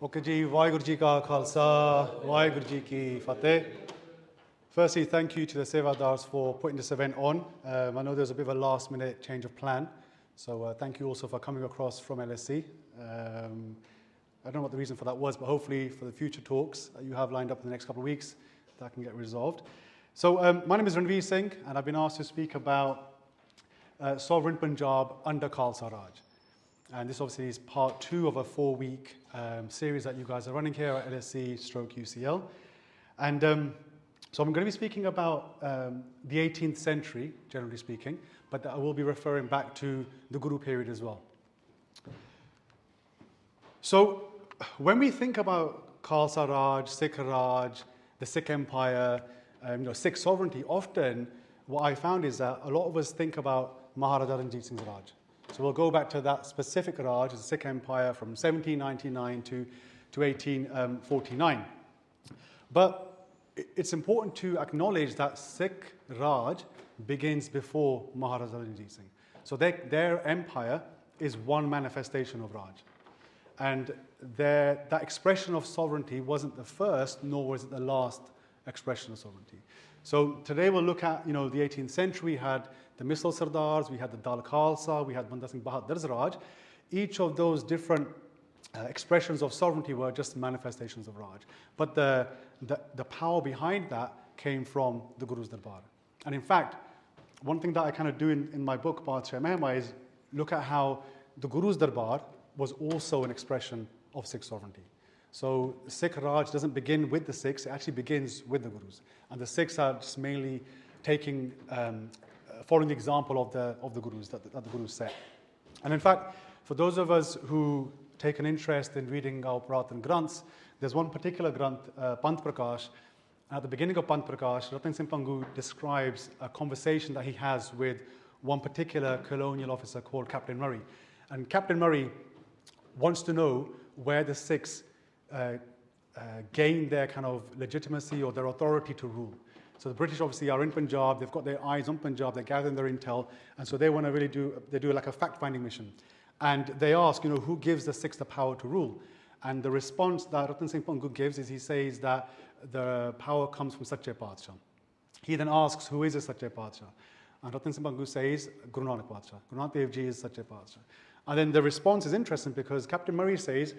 Okay, ji, Vaheguru ji ka Khalsa, Vaheguru ji ki Fateh. Firstly, thank you to the Sevadars for putting this event on. I know there's a bit of a last-minute change of plan, so thank you also for coming across from LSC. I don't know what the reason for that was, but hopefully for the future talks that you have lined up in the next couple of weeks, that can get resolved. So my name is Ranveer Singh, and I've been asked to speak about sovereign Punjab under Khalsa Raj. And this obviously is part 2 of a 4-week series that you guys are running here at LSC/UCL. And so I'm going to be speaking about the 18th century, generally speaking, but I will be referring back to the Guru period as well. So when we think about Khalsa Raj, Sikh Raj, the Sikh Empire, Sikh sovereignty, often what I found is that a lot of us think about Maharaja Ranjit Singh's Raj. So we'll go back to that specific Raj, the Sikh Empire from 1799 to 1849. But it's important to acknowledge that Sikh Raj begins before Maharaja Ranjit Singh. So their empire is one manifestation of Raj. And that expression of sovereignty wasn't the first, nor was it the last expression of sovereignty. So today we'll look at, the 18th century. We had the Misl Sardars, we had the Dal Khalsa, we had Banda Singh Bahadur's Raj. Each of those different expressions of sovereignty were just manifestations of Raj. But the power behind that came from the Guru's Darbar. And in fact, one thing that I kind of do in my book, Badshah Mehma, is look at how the Guru's Darbar was also an expression of Sikh sovereignty. So Sikh Raj doesn't begin with the Sikhs, it actually begins with the Gurus. And the Sikhs are just mainly taking, following the example of the Gurus that the Gurus set. And in fact, for those of us who take an interest in reading our Puratan Granths, there's one particular Granth, Pant Prakash. At the beginning of Pant Prakash, Ratan Singh Pangu describes a conversation that he has with one particular colonial officer called Captain Murray. And Captain Murray wants to know where the Sikhs gain their kind of legitimacy or their authority to rule. So the British obviously are in Punjab, they've got their eyes on Punjab, they're gathering their intel, and so they want to really do like a fact-finding mission. And they ask, who gives the Sikhs the power to rule? And the response that Ratan Singh Pangu gives is he says that the power comes from Sache Padshah. He then asks, who is a Sache Padshah? And Ratan Singh Pangu says, Guru Nanak Padshah. Guru Nanak Dev Ji is Sache Padshah. And then the response is interesting because Captain Murray says,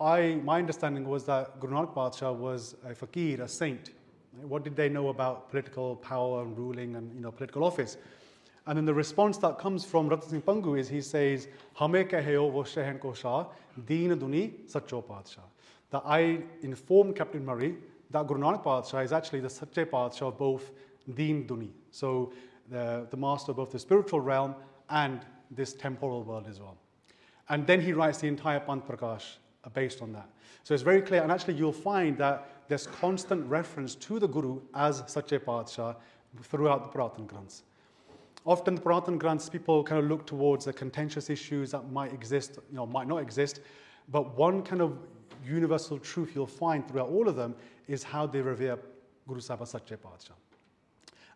my understanding was that Guru Nanak Padshah was a fakir, a saint. What did they know about political power and ruling and political office? And then the response that comes from Ratan Singh Pangu is he says, Hame kaheo wo shehen ko shah, deen duni sacho Padshah. That I informed Captain Murray that Guru Nanak Padshah is actually the Sache Padshah of both deen duni. So the master of both the spiritual realm and this temporal world as well. And then he writes the entire Pant Prakash based on that. So it's very clear, and actually you'll find that there's constant reference to the Guru as Sache Padshah throughout the Puratan Granths. Often the Puratan Granths, people kind of look towards the contentious issues that might exist, might not exist, but one kind of universal truth you'll find throughout all of them is how they revere Guru Sahib as Sache Padshah.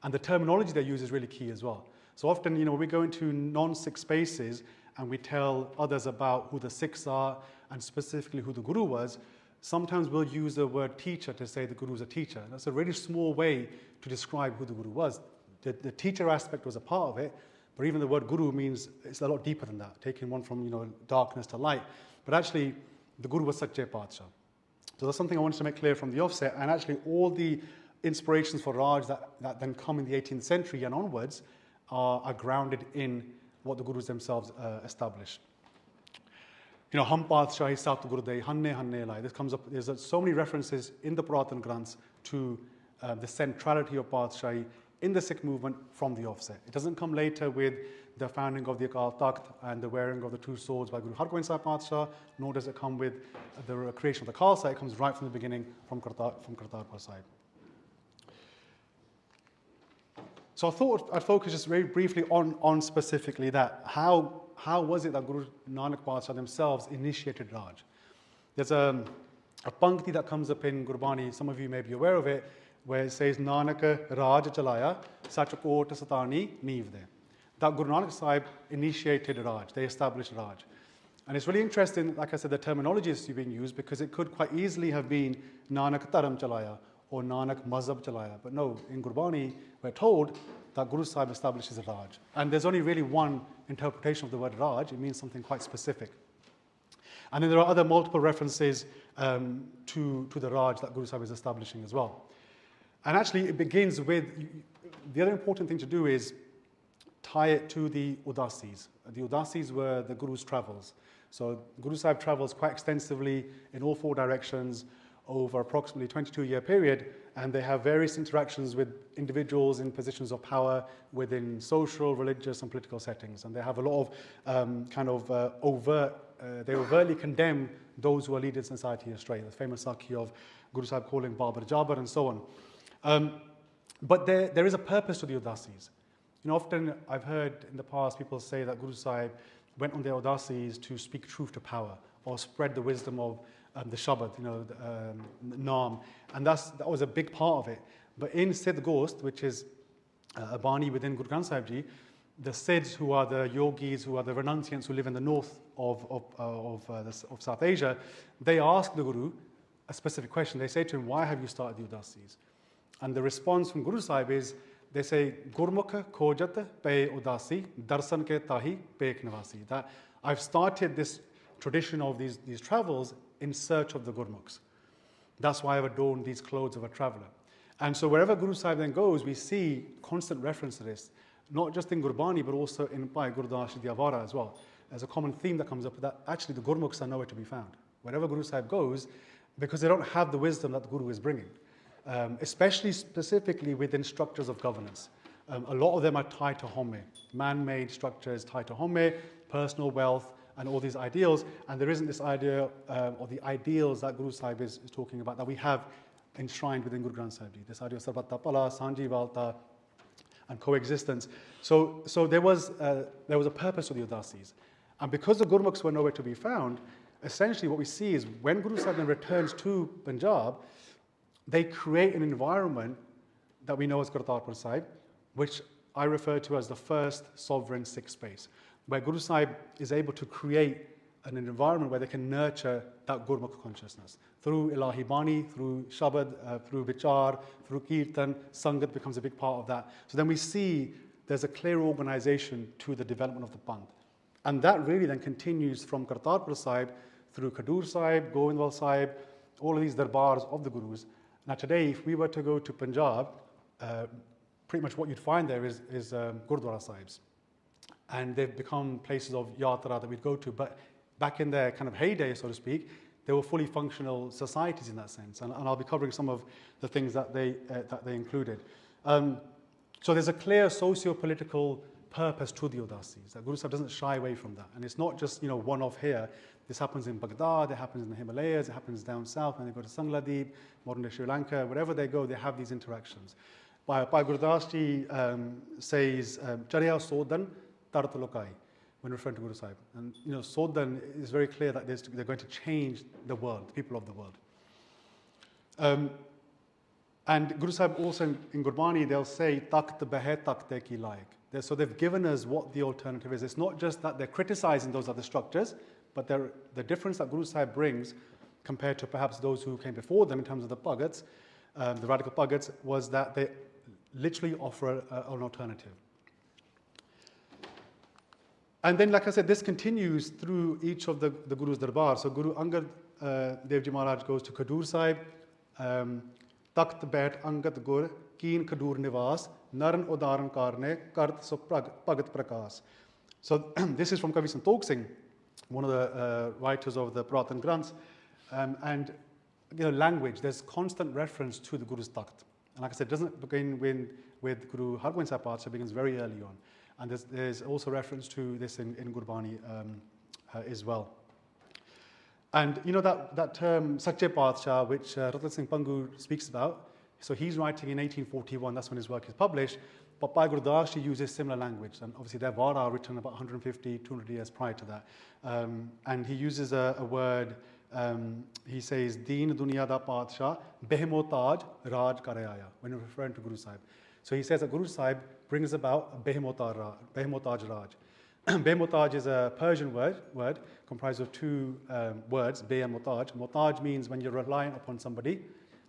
And the terminology they use is really key as well. So often, we go into non-Sikh spaces and we tell others about who the Sikhs are and specifically who the Guru was. Sometimes we'll use the word teacher to say the Guru is a teacher. That's a really small way to describe who the Guru was. The teacher aspect was a part of it, but even the word Guru means it's a lot deeper than that, taking one from darkness to light. But actually, the Guru was Sache Padshah. So that's something I wanted to make clear from the offset. And actually, all the inspirations for Raj that then come in the 18th century and onwards are grounded in what the Gurus themselves established. Ham Padshah Sat Gurudev, Hanne Hanne Lai. This comes up, there's so many references in the Puratan Granths to the centrality of Padshah in the Sikh movement from the offset. It doesn't come later with the founding of the Akal Takht and the wearing of the 2 swords by Guru Hargobind Sahib Padshah, nor does it come with the creation of the Khalsa. It comes right from the beginning from Kartarpur Sahib. So I thought I'd focus just very briefly on specifically that. How was it that Guru Nanak Padshah themselves initiated Raj? There's a pankti that comes up in Gurbani, some of you may be aware of it, where it says, Nanak Raj Chalaya, Sachakot Satani Neev De. That Guru Nanak Sahib initiated Raj, they established Raj. And it's really interesting, like I said, the terminology is being used because it could quite easily have been Nanak Dharam Chalaya or Nanak Mazhab Chalaya. But no, in Gurbani, we're told that Guru Sahib establishes a Raj. And there's only really one interpretation of the word Raj. It means something quite specific. And then there are other multiple references to the Raj that Guru Sahib is establishing as well. And actually, it begins with, the other important thing to do is tie it to the Udasis. The Udasis were the Guru's travels. So Guru Sahib travels quite extensively in all four directions over approximately 22-year period, and they have various interactions with individuals in positions of power within social, religious, and political settings. And they have a lot of they overtly condemn those who are leading society astray. The famous Sakhi of Guru Sahib calling Babar Jabar and so on. But there is a purpose to the Udasis. You know, often I've heard in the past people say that Guru Sahib went on their Udasis to speak truth to power or spread the wisdom of the Shabad, Naam. And that was a big part of it. But in Siddh Ghost, which is a Bani within Guru Granth Sahib Ji, the Siddhs, who are the yogis, who are the renunciants who live in the north of South Asia, they ask the Guru a specific question. They say to him, why have you started the Udasis? And the response from Guru Sahib is, they say, Gurmukhi khojat pe udasi, darsan ke tahi pek nivasi. That I've started this tradition of these travels in search of the Gurmukhs. That's why I've adorned these clothes of a traveler. And so wherever Guru Sahib then goes, we see constant reference to this, not just in Gurbani, but also in Bhai Gurdas Diawara as well. There's a common theme that comes up that actually the Gurmukhs are nowhere to be found. Wherever Guru Sahib goes, because they don't have the wisdom that the Guru is bringing. Especially specifically within structures of governance. A lot of them are tied to Homme, man-made structures tied to Homme, personal wealth, and all these ideals. And there isn't this idea of the ideals that Guru Sahib is talking about that we have enshrined within Guru Granth Sahib Ji. This idea of Sarbat Pala, Sanji Valta, and coexistence. So there was a purpose to the Udasis. And because the Gurmukhs were nowhere to be found, essentially what we see is when Guru Sahib then returns to Punjab, they create an environment that we know as Kartarpur Sahib, which I refer to as the first sovereign Sikh space, where Guru Sahib is able to create an environment where they can nurture that Gurmukh consciousness. Through Ilahi Bani, through Shabad, through Vichar, through Kirtan, Sangat becomes a big part of that. So then we see there's a clear organization to the development of the Panth. And that really then continues from Kartarpur Sahib through Khadur Sahib, Govindwal Sahib, all of these darbars of the Gurus. Now today, if we were to go to Punjab, pretty much what you'd find there is Gurdwara Sahibs. And they've become places of yatra that we'd go to. But back in their kind of heyday, so to speak, they were fully functional societies in that sense. And I'll be covering some of the things that they included. So there's a clear socio-political purpose to the Udasis. Guru Sahib doesn't shy away from that. And it's not just one-off here. This happens in Baghdad, it happens in the Himalayas, it happens down south when they go to Sangladip, modern-day Sri Lanka, wherever they go, they have these interactions. Bhai Gurdas Ji says, Chariya Sodan Tartalokai, when referring to Guru Sahib. And Sodan is very clear that they're going to change the world, the people of the world. And Guru Sahib also in Gurbani, they'll say, Takht behe takhte ki laik. So they've given us what the alternative is. It's not just that they're criticizing those other structures, but the difference that Guru Sahib brings compared to perhaps those who came before them in terms of the Bhagats, the radical Bhagats, was that they literally offer an alternative. And then, like I said, this continues through each of the Guru's darbar. So Guru Angad Dev Ji Maharaj goes to Khadur Sahib, Takht Bait Angad Gur, Keen Khadur Nivas, Naran Udaran Karne, Kart So Bhagat Prakas. So this is from Kavi Santokh Singh, one of the writers of the Puratan Granths, and language. There's constant reference to the Guru's Takht, and like I said, it doesn't begin with Guru Hargobind Sahib Pacha. It begins very early on, and there's also reference to this in Gurbani as well. And that term Sache Pacha, which Ratan Singh Pangu speaks about. So he's writing in 1841. That's when his work is published. But Bhai Gurdas Ji uses similar language, and obviously their Vara are written about 150, 200 years prior to that. And he uses a word, he says, Deen Duniya da Padshah, Behmotaj Raj Karayaya, when referring to Guru Sahib. So he says that Guru Sahib brings about a Behmotaj Raj. Be-mutaj is a Persian word comprised of two words, be and mutaj. Mutaj means when you're reliant upon somebody,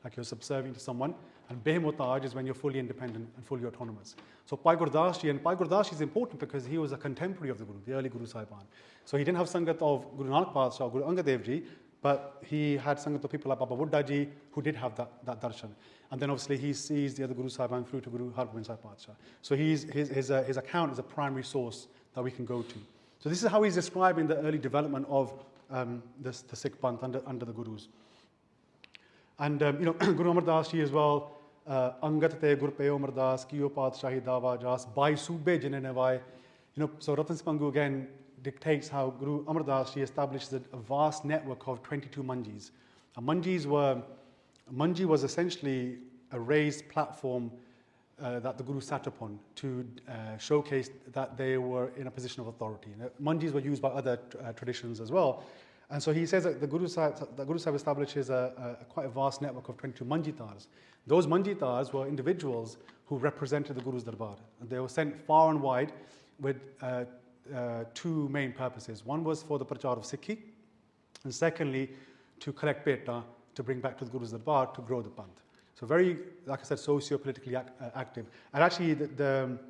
like you're subservient to someone, and be-mutaj is when you're fully independent and fully autonomous. So Bhai Gurdas Ji, and Bhai Gurdas Ji is important because he was a contemporary of the Guru, the early Guru Sahibaan. So he didn't have Sangat of Guru Nanak Padshah or Guru Angad Dev Ji, but he had Sangat of people like Baba Buddha Ji who did have that darshan. And then obviously he sees the other Guru Sahibaan through to Guru Hargobind Sahib Padshah. So his account is a primary source that we can go to. So this is how he's describing the early development of the Sikh Panth under the Gurus. And Guru Amar Das Ji as well, Angat te Gur Peo Amar Das, Kiyo Padshahi Dawa Jas, Bhai Sube Jine Nevai. So Ratan Spangu again dictates how Guru Amar Das Ji establishes a vast network of 22 manjis. And manji was essentially a raised platform that the Guru sat upon to showcase that they were in a position of authority. Manjis were used by other traditions as well. And so he says that the Guru Sahib establishes quite a vast network of 22 manjitars. Those manjitars were individuals who represented the Guru's Darbar. And they were sent far and wide with two main purposes. One was for the prachar of Sikhi, and secondly, to collect beta, to bring back to the Guru's Darbar to grow the Panth. So very, like I said, socio-politically active. And actually,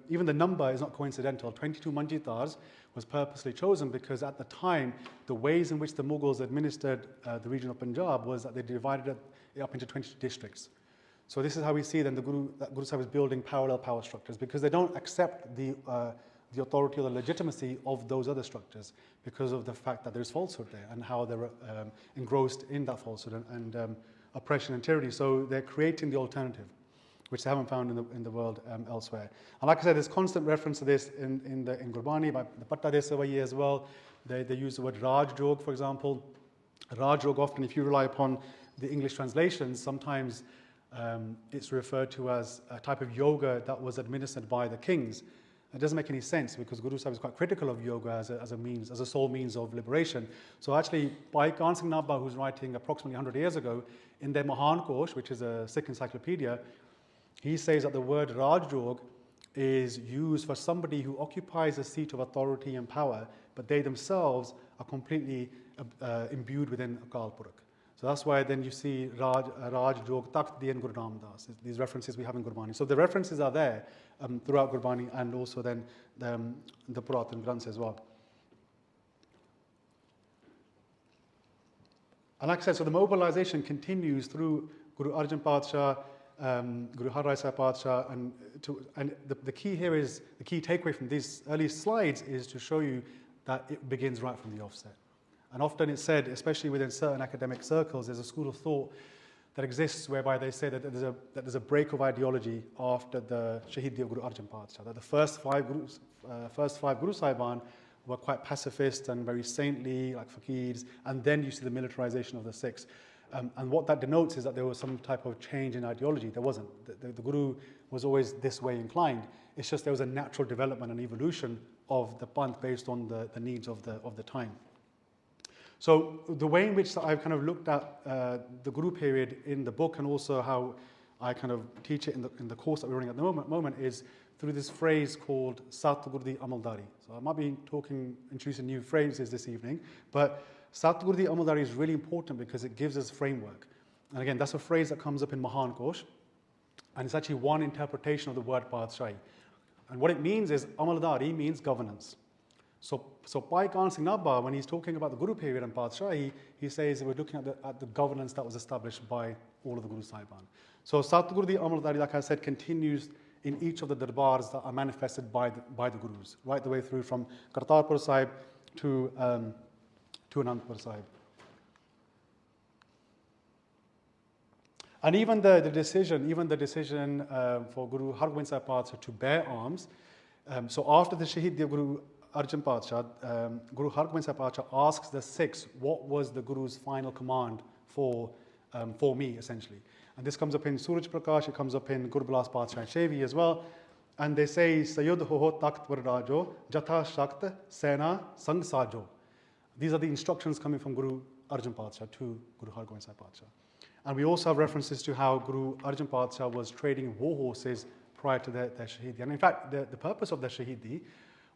even the number is not coincidental. 22 manjitars was purposely chosen because at the time, the ways in which the Mughals administered the region of Panjab was that they divided it up into 22 districts. So this is how we see then that Guru Sahib is building parallel power structures because they don't accept the authority or the legitimacy of those other structures because of the fact that there's falsehood there and how they're engrossed in that falsehood and oppression and tyranny. So they're creating the alternative, which they haven't found in the world elsewhere. And like I said, there's constant reference to this in Gurbani, by the Patta Desavayi as well. They use the word Raj Jog, for example. Raj Jog often, if you rely upon the English translations, sometimes it's referred to as a type of yoga that was administered by the kings. It doesn't make any sense because Guru Sahib is quite critical of yoga as a sole means of liberation. So actually, Bhai Khan Singh Nabha, who's writing approximately 100 years ago, in their Mahan Kosh, which is a Sikh encyclopedia, he says that the word Raj Jog is used for somebody who occupies a seat of authority and power, but they themselves are completely imbued within Akal Purakh. So that's why then you see Raj Jog Takht Diyan Guru Ram Das, these references we have in Gurbani. So the references are there throughout Gurbani and also then the Puratan Granths as well. And like I said, so the mobilization continues through Guru Arjan Padshah, Guru Har Rai Sahib Padshah, and the key here is, the key takeaway from these early slides is to show you that it begins right from the offset. And often it's said, especially within certain academic circles, there's a school of thought that exists whereby they say that there's a break of ideology after the Shahidi of Guru Arjan Padshah, that the first five Guru Sahibaan were quite pacifist and very saintly, like faqirs, and then you see the militarization of the Sikhs. And what that denotes is that there was some type of change in ideology. There wasn't. The Guru was always this way inclined. It's just there was a natural development and evolution of the Panth based on the needs of the time. So the way in which I've kind of looked at the Guru period in the book and also how I kind of teach it in the course that we're running at the moment is through this phrase called Satgur di Amaldari. So I might be introducing new phrases this evening, but Satgur di Amaldari is really important because it gives us framework. And again, that's a phrase that comes up in Mahan Kosh, and it's actually one interpretation of the word Padshahi. And what it means is Amaldari means governance. So Bhai Khan Singh Nabha, when he's talking about the Guru period and Padshahi, he says we're looking at the governance that was established by all of the Guru Sahibaan. So Satgur di Amaldari, like I said, continues in each of the darbars that are manifested by the Gurus, right the way through from Kartarpur Sahib to Anandpur Sahib. And even the decision for Guru Hargobind Sahib Padshah to bear arms. So after the Shahidi of Guru Arjan Padshah, Guru Hargobind Sahib Padshah asks the Sikhs what was the Guru's final command for me, essentially. And this comes up in Suraj Prakash, it comes up in Gurbilas Padshah and Shevi as well. And they say, Sayud ho takht vardajo, jatha shakt sena sang sajo. These are the instructions coming from Guru Arjan Padshah to Guru Hargobind Sahib Padshah. And we also have references to how Guru Arjan Padshah was trading war horses prior to their Shahidi. And in fact, the purpose of their Shahidi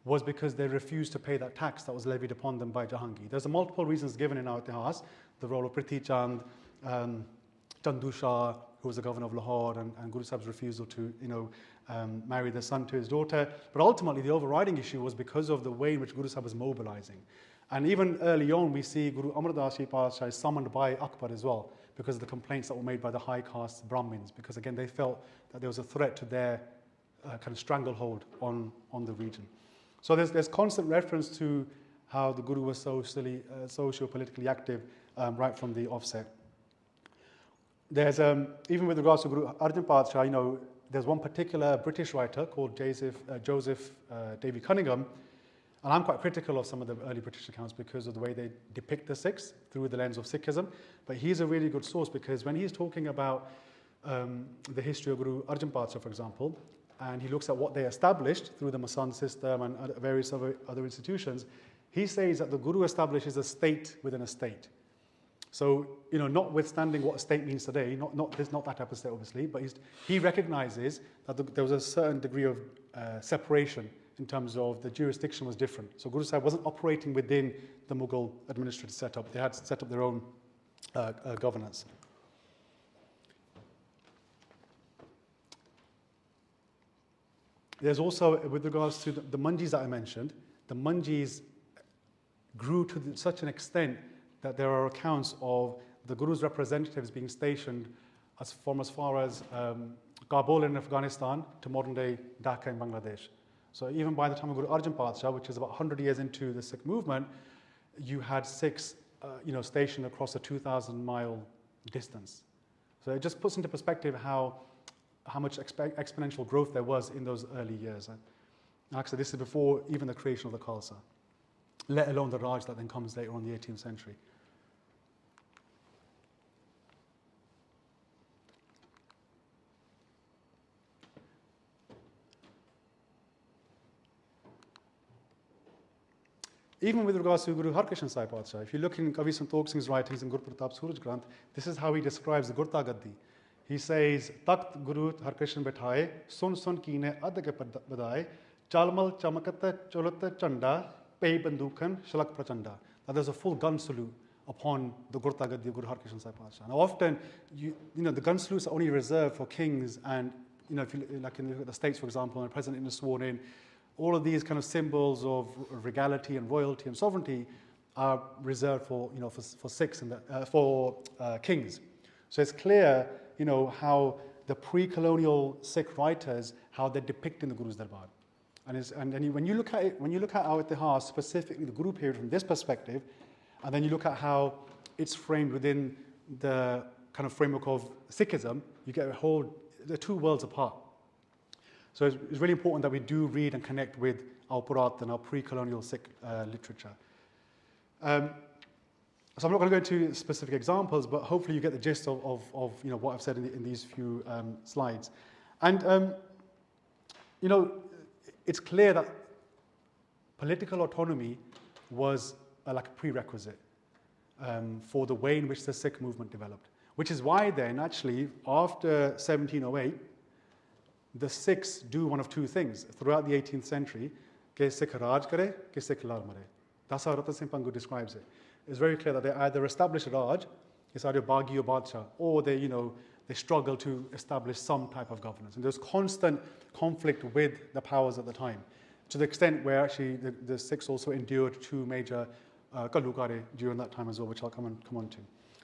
was because they refused to pay that tax that was levied upon them by Jahangir. There's multiple reasons given in our Itihas, the role of Prithi Chand, Chandu Shah, who was the governor of Lahore, and Guru Sahib's refusal to, marry the son to his daughter. But ultimately, the overriding issue was because of the way in which Guru Sahib was mobilizing. And even early on, we see Guru Amar Das Ji Padshah is summoned by Akbar as well, because of the complaints that were made by the high caste Brahmins, because again, they felt that there was a threat to their kind of stranglehold on the region. So there's constant reference to how the Guru was socio-politically active right from the offset. There's, even with regards to Guru Arjan Padshah, there's one particular British writer called Joseph Davy Cunningham, and I'm quite critical of some of the early British accounts because of the way they depict the Sikhs through the lens of Sikhism, but he's a really good source because when he's talking about the history of Guru Arjan Padshah, for example, and he looks at what they established through the Masand system and various other institutions, he says that the Guru establishes a state within a state. So, notwithstanding what a state means today, there's not that type of state, obviously, but he recognizes that there was a certain degree of separation in terms of the jurisdiction was different. So Guru Sahib wasn't operating within the Mughal administrative setup. They had set up their own governance. There's also, with regards to the Manjis that I mentioned, the Manjis grew to such an extent that there are accounts of the Guru's representatives being stationed as far as Kabul in Afghanistan to modern-day Dhaka in Bangladesh. So even by the time of Guru Arjan Padshah, which is about 100 years into the Sikh movement, you had Sikhs stationed across a 2,000-mile distance. So it just puts into perspective how much exponential growth there was in those early years. And actually, this is before even the creation of the Khalsa, let alone the Raj that then comes later on in the 18th century. Even with regards to Guru Harkrishan Sahib Padshah, if you look in Kavi Santokh Singh's writings in Gur Pratap Suraj Granth, this is how he describes the Gurta Gaddi. He says, Takht Guru Harkrishan Bethaye, Sun Sun Kine Adage Badaye, Chalmal Chamakata Cholata Chanda, Pei Bandukan, Shalak Prachanda. Now there's a full gun salute upon the Gurta Gaddi of Guru Harkrishan Sahib Padshah. Now often, the gun salutes are only reserved for kings and, if you like in the States, for example, when a president is sworn in, all of these kind of symbols of regality and royalty and sovereignty are reserved for, for Sikhs and for kings. So it's clear, how the pre-colonial Sikh writers, how they're depicting the Guru's Darbar. And when you look at it, when you look at our Itihas, specifically the Guru period from this perspective, and then you look at how it's framed within the kind of framework of Sikhism, you get they're two worlds apart. So it's really important that we do read and connect with our Purat and our pre-colonial Sikh literature. So I'm not going to go into specific examples, but hopefully you get the gist of what I've said in these few slides. And, it's clear that political autonomy was like a prerequisite for the way in which the Sikh movement developed, which is why then, actually, after 1708, the Sikhs do one of two things throughout the 18th century. Ke Sikh Raj kare, ke Sikh lar mare. That's how Ratan Singh Pangu describes it. It's very clear that they either establish a Raj, it's either Bagi or Badshah, or they struggle to establish some type of governance. And there's constant conflict with the powers at the time, to the extent where actually the Sikhs also endured two major Kalukare during that time as well, which I'll come on to.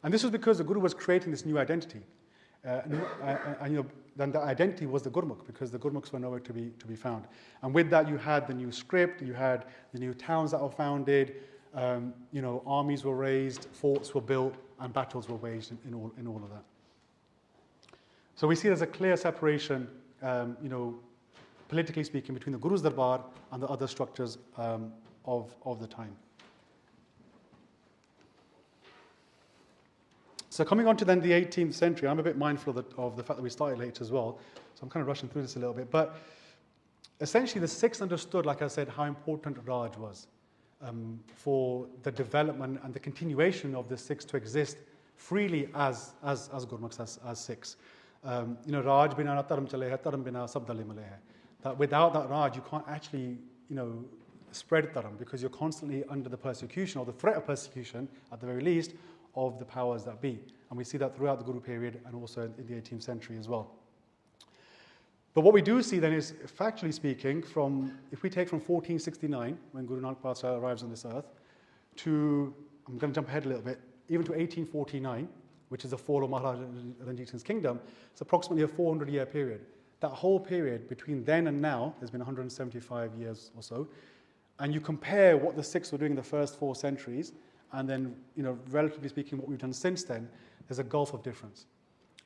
And this was because the Guru was creating this new identity. Then the identity was the Gurmukh, because the Gurmukhs were nowhere to be found. And with that, you had the new script, you had the new towns that were founded, armies were raised, forts were built, and battles were waged in all of that. So we see there's a clear separation, politically speaking, between the Guru's Darbar and the other structures of the time. So coming on to then the 18th century, I'm a bit mindful of the fact that we started late as well, so I'm kind of rushing through this a little bit. But essentially, the Sikhs understood, like I said, how important Raj was for the development and the continuation of the Sikhs to exist freely as Gurmukhs, as Sikhs. Raj bina na dharam chale hai, dharam bina sab dale male hai. That without that Raj, you can't actually, spread dharam, because you're constantly under the persecution, or the threat of persecution, at the very least, of the powers that be. And we see that throughout the Guru period and also in the 18th century as well. But what we do see then is, factually speaking, if we take from 1469, when Guru Nanak Pasha arrives on this earth, to, I'm going to jump ahead a little bit, even to 1849, which is the fall of Maharaja Ranjit Singh's kingdom, it's approximately a 400-year period. That whole period between then and now, there's been 175 years or so, and you compare what the Sikhs were doing in the first 4 centuries, and then, relatively speaking, what we've done since then, there's a gulf of difference.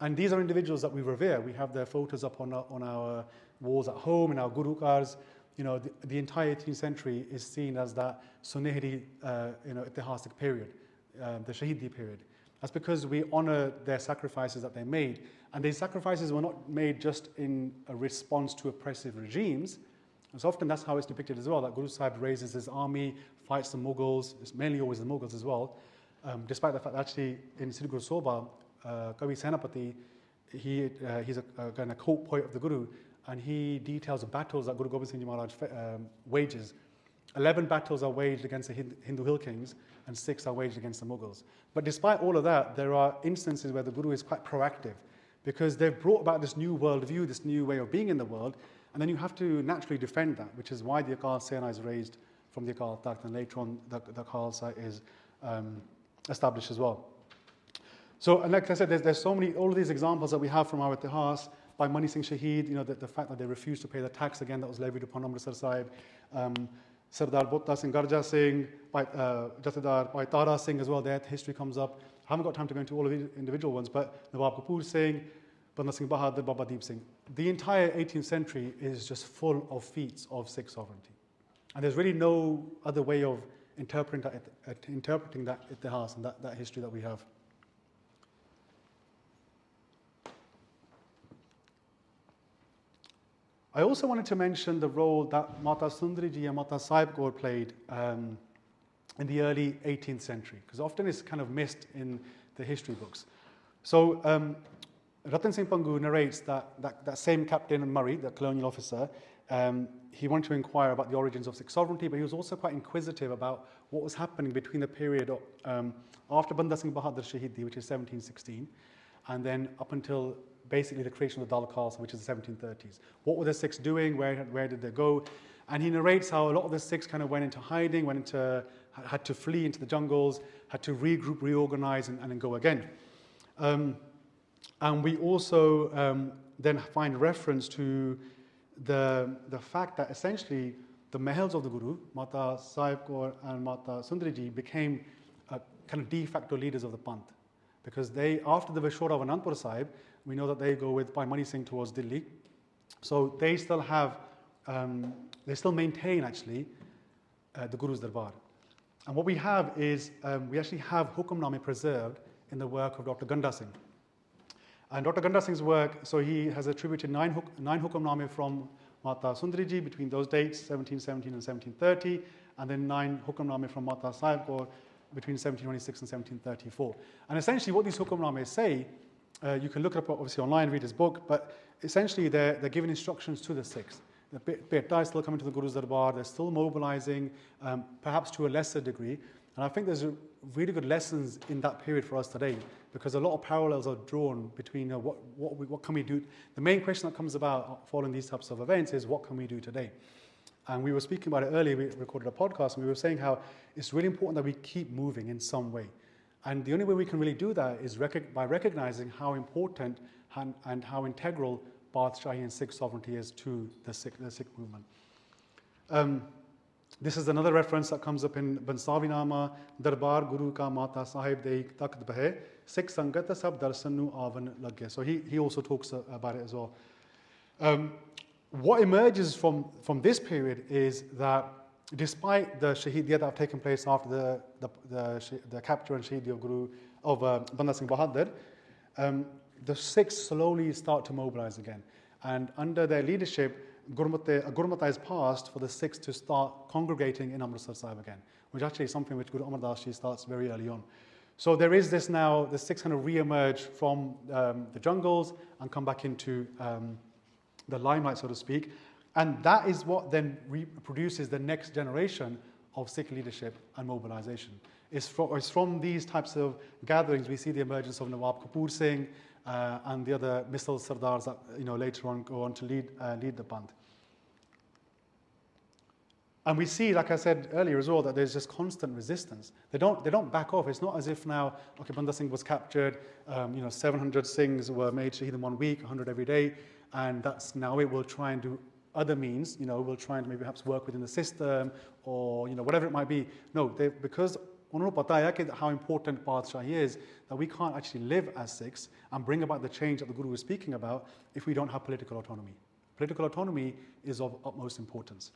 And these are individuals that we revere. We have their photos up on our walls at home, in our gurukars. The entire 18th century is seen as that Sunehri, Itihasik period, the Shahidi period. That's because we honor their sacrifices that they made. And these sacrifices were not made just in a response to oppressive regimes. And so often that's how it's depicted as well, that Guru Sahib raises his army, fights the Mughals. It's mainly always the Mughals as well. Despite the fact that actually in Sri Guru Soba, Kavi Senapati, he's a court poet of the Guru, and he details the battles that Guru Gobind Singh Ji Maharaj wages. 11 battles are waged against the Hindu hill kings, and 6 are waged against the Mughals. But despite all of that, there are instances where the Guru is quite proactive, because they've brought about this new worldview, this new way of being in the world, and then you have to naturally defend that, which is why the Akal Sena is raised from the Akal Takht, and later on the Khalsa is established as well. So, and like I said, there's so many, all of these examples that we have from our Itihas, by Mani Singh Shaheed, the fact that they refused to pay the tax again that was levied upon Amritsar Sahib, Sardar Butta Singh, Garja Singh, Jathedar, by Tara Singh as well, their history comes up. I haven't got time to go into all of the individual ones, but Nawab Kapoor Singh, Banda Singh Bahadur, Baba Deep Singh. The entire 18th century is just full of feats of Sikh sovereignty. And there's really no other way of interpreting that Itihas and that history that we have. I also wanted to mention the role that Mata Sundari Ji and Mata Sahib Kaur played in the early 18th century, because often it's kind of missed in the history books. So Ratan Singh Pangu narrates that same Captain Murray, the colonial officer, he wanted to inquire about the origins of Sikh sovereignty, but he was also quite inquisitive about what was happening between the period of, after Banda Singh Bahadur Shahidi, which is 1716, and then up until basically the creation of the Dal Khalsa, which is the 1730s. What were the Sikhs doing? Where did they go? And he narrates how a lot of the Sikhs kind of went into hiding, had to flee into the jungles, had to regroup, reorganize, and then go again. And we also then find reference to the fact that essentially the Mahals of the Guru, Mata Sahib Kaur and Mata Sundari Ji, became kind of de facto leaders of the Panth. Because they, after the Vishwara of Anandpur Sahib, we know that they go with Bhai Mani Singh towards Delhi. So they still have, they still maintain actually the Guru's Darbar. And what we have is, we actually have Hukamname preserved in the work of Dr. Ganda Singh. And Dr. Ganda Singh's work, so he has attributed nine Hukamname from Mata Sundari Ji between those dates, 1717 and 1730, and then 9 Hukamname from Mata Sahib Kaur between 1726 and 1734. And essentially what these Hukamnames say, you can look it up obviously online, read his book, but essentially they're giving instructions to the Sikhs. The Beta is still coming to the Guru's Darbar, they're still mobilizing, perhaps to a lesser degree. And I think there's really good lessons in that period for us today, because a lot of parallels are drawn between what can we do. The main question that comes about following these types of events is, what can we do today? And we were speaking about it earlier, we recorded a podcast, and we were saying how it's really important that we keep moving in some way. And the only way we can really do that is by recognizing how important and how integral Badshaahi and Sikh sovereignty is to the Sikh movement. This is another reference that comes up in Bansavi Nama, Darbar Guru Ka Mata Sahib Dei Takht Bhe, Sikh Sangat Sab Darsanu Avan Lagge. So he also talks about it as well. What emerges from this period is that despite the Shahidiyat that have taken place after the capture and Shahidi of Banda Singh Bahadur, the Sikhs slowly start to mobilize again. And under their leadership, Gurmata is passed for the Sikhs to start congregating in Amritsar Sahib again, which actually is something which Guru Amar Das Ji starts very early on. So there is this now, the Sikhs kind of re-emerge from the jungles and come back into the limelight, so to speak. And that is what then produces the next generation of Sikh leadership and mobilization. It's from these types of gatherings we see the emergence of Nawab Kapoor Singh and the other missile sardars that later on go on to lead the Panth. And we see, like I said earlier as well, that there's just constant resistance. They don't back off. It's not as if now, okay, Banda Singh was captured, 700 Singhs were made shaheed in 1 week, 100 every day, and that's now it. We'll try and do other means, we'll try and maybe perhaps work within the system or, whatever it might be. No, because how important Padshah is, that we can't actually live as Sikhs and bring about the change that the Guru is speaking about if we don't have political autonomy. Political autonomy is of utmost importance.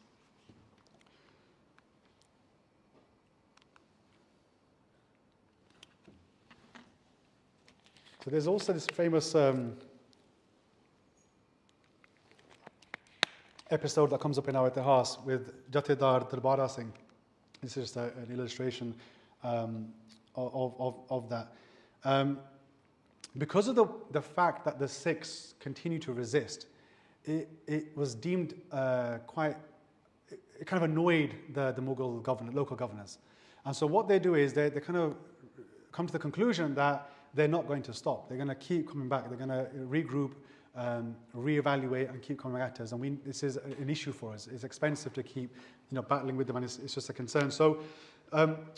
So there's also this famous episode that comes up in our Itihas with Jathedar Darbara Singh. This is just an illustration of that. Because of the fact that the Sikhs continue to resist, it was deemed it kind of annoyed the Mughal local governors. And so what they do is they kind of come to the conclusion that they're not going to stop. They're going to keep coming back. They're going to regroup, reevaluate, and keep coming at us. And this is an issue for us. It's expensive to keep, battling with them, and it's just a concern. So,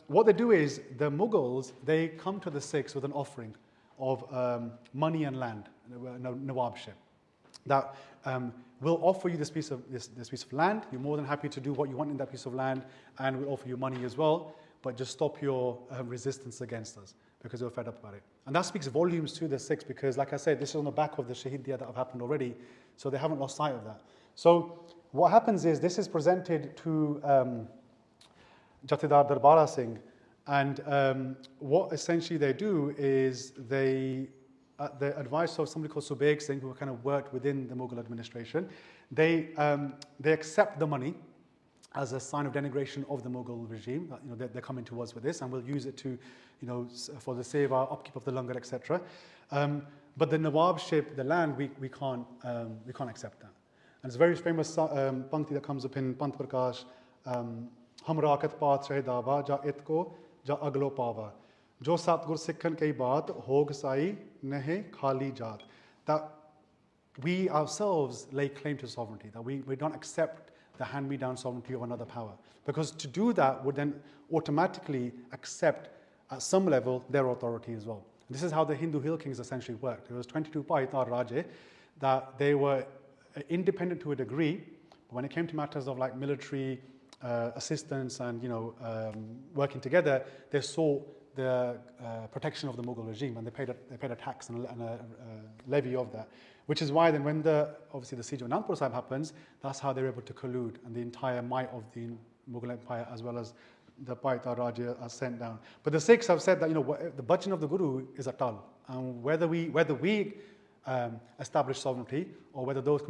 what they do is the Mughals, they come to the Sikhs with an offering of money and land, nawabship. That we'll offer you this piece of land. You're more than happy to do what you want in that piece of land, and we'll offer you money as well. But just stop your resistance against us, because we're fed up about it. And that speaks volumes to the Sikhs, because, like I said, this is on the back of the Shahidiyah that have happened already, so they haven't lost sight of that. So what happens is this is presented to Jathedar Darbara Singh, and what essentially they do is they, at the advice of somebody called Subeg Singh, who kind of worked within the Mughal administration, they accept the money as a sign of denigration of the Mughal regime. They're coming to us with this, and we'll use it to, for the seva, upkeep of the langar, etc. But the Nawabship, the land, we can't accept that. And it's a very famous pankti that comes up in Pant Prakash. Hamrakat paat shahe dava ja itko ja aglo pava. Jo satgur sikhan kei baat hog sai nehe khali jaat. That we ourselves lay claim to sovereignty, that we don't accept the hand-me-down sovereignty of another power. Because to do that would then automatically accept, at some level, their authority as well. And this is how the Hindu hill kings essentially worked. There was 22 Paitar Raje, that they were independent to a degree, but when it came to matters of like military assistance and working together, they sought the protection of the Mughal regime, and they paid a tax and a levy of that. Which is why then when obviously the siege of Anandpur Sahib happens, that's how they're able to collude, and the entire might of the Mughal Empire as well as the Paitar Raja are sent down. But the Sikhs have said that the budgeting of the Guru is a tal, and whether we establish sovereignty or whether those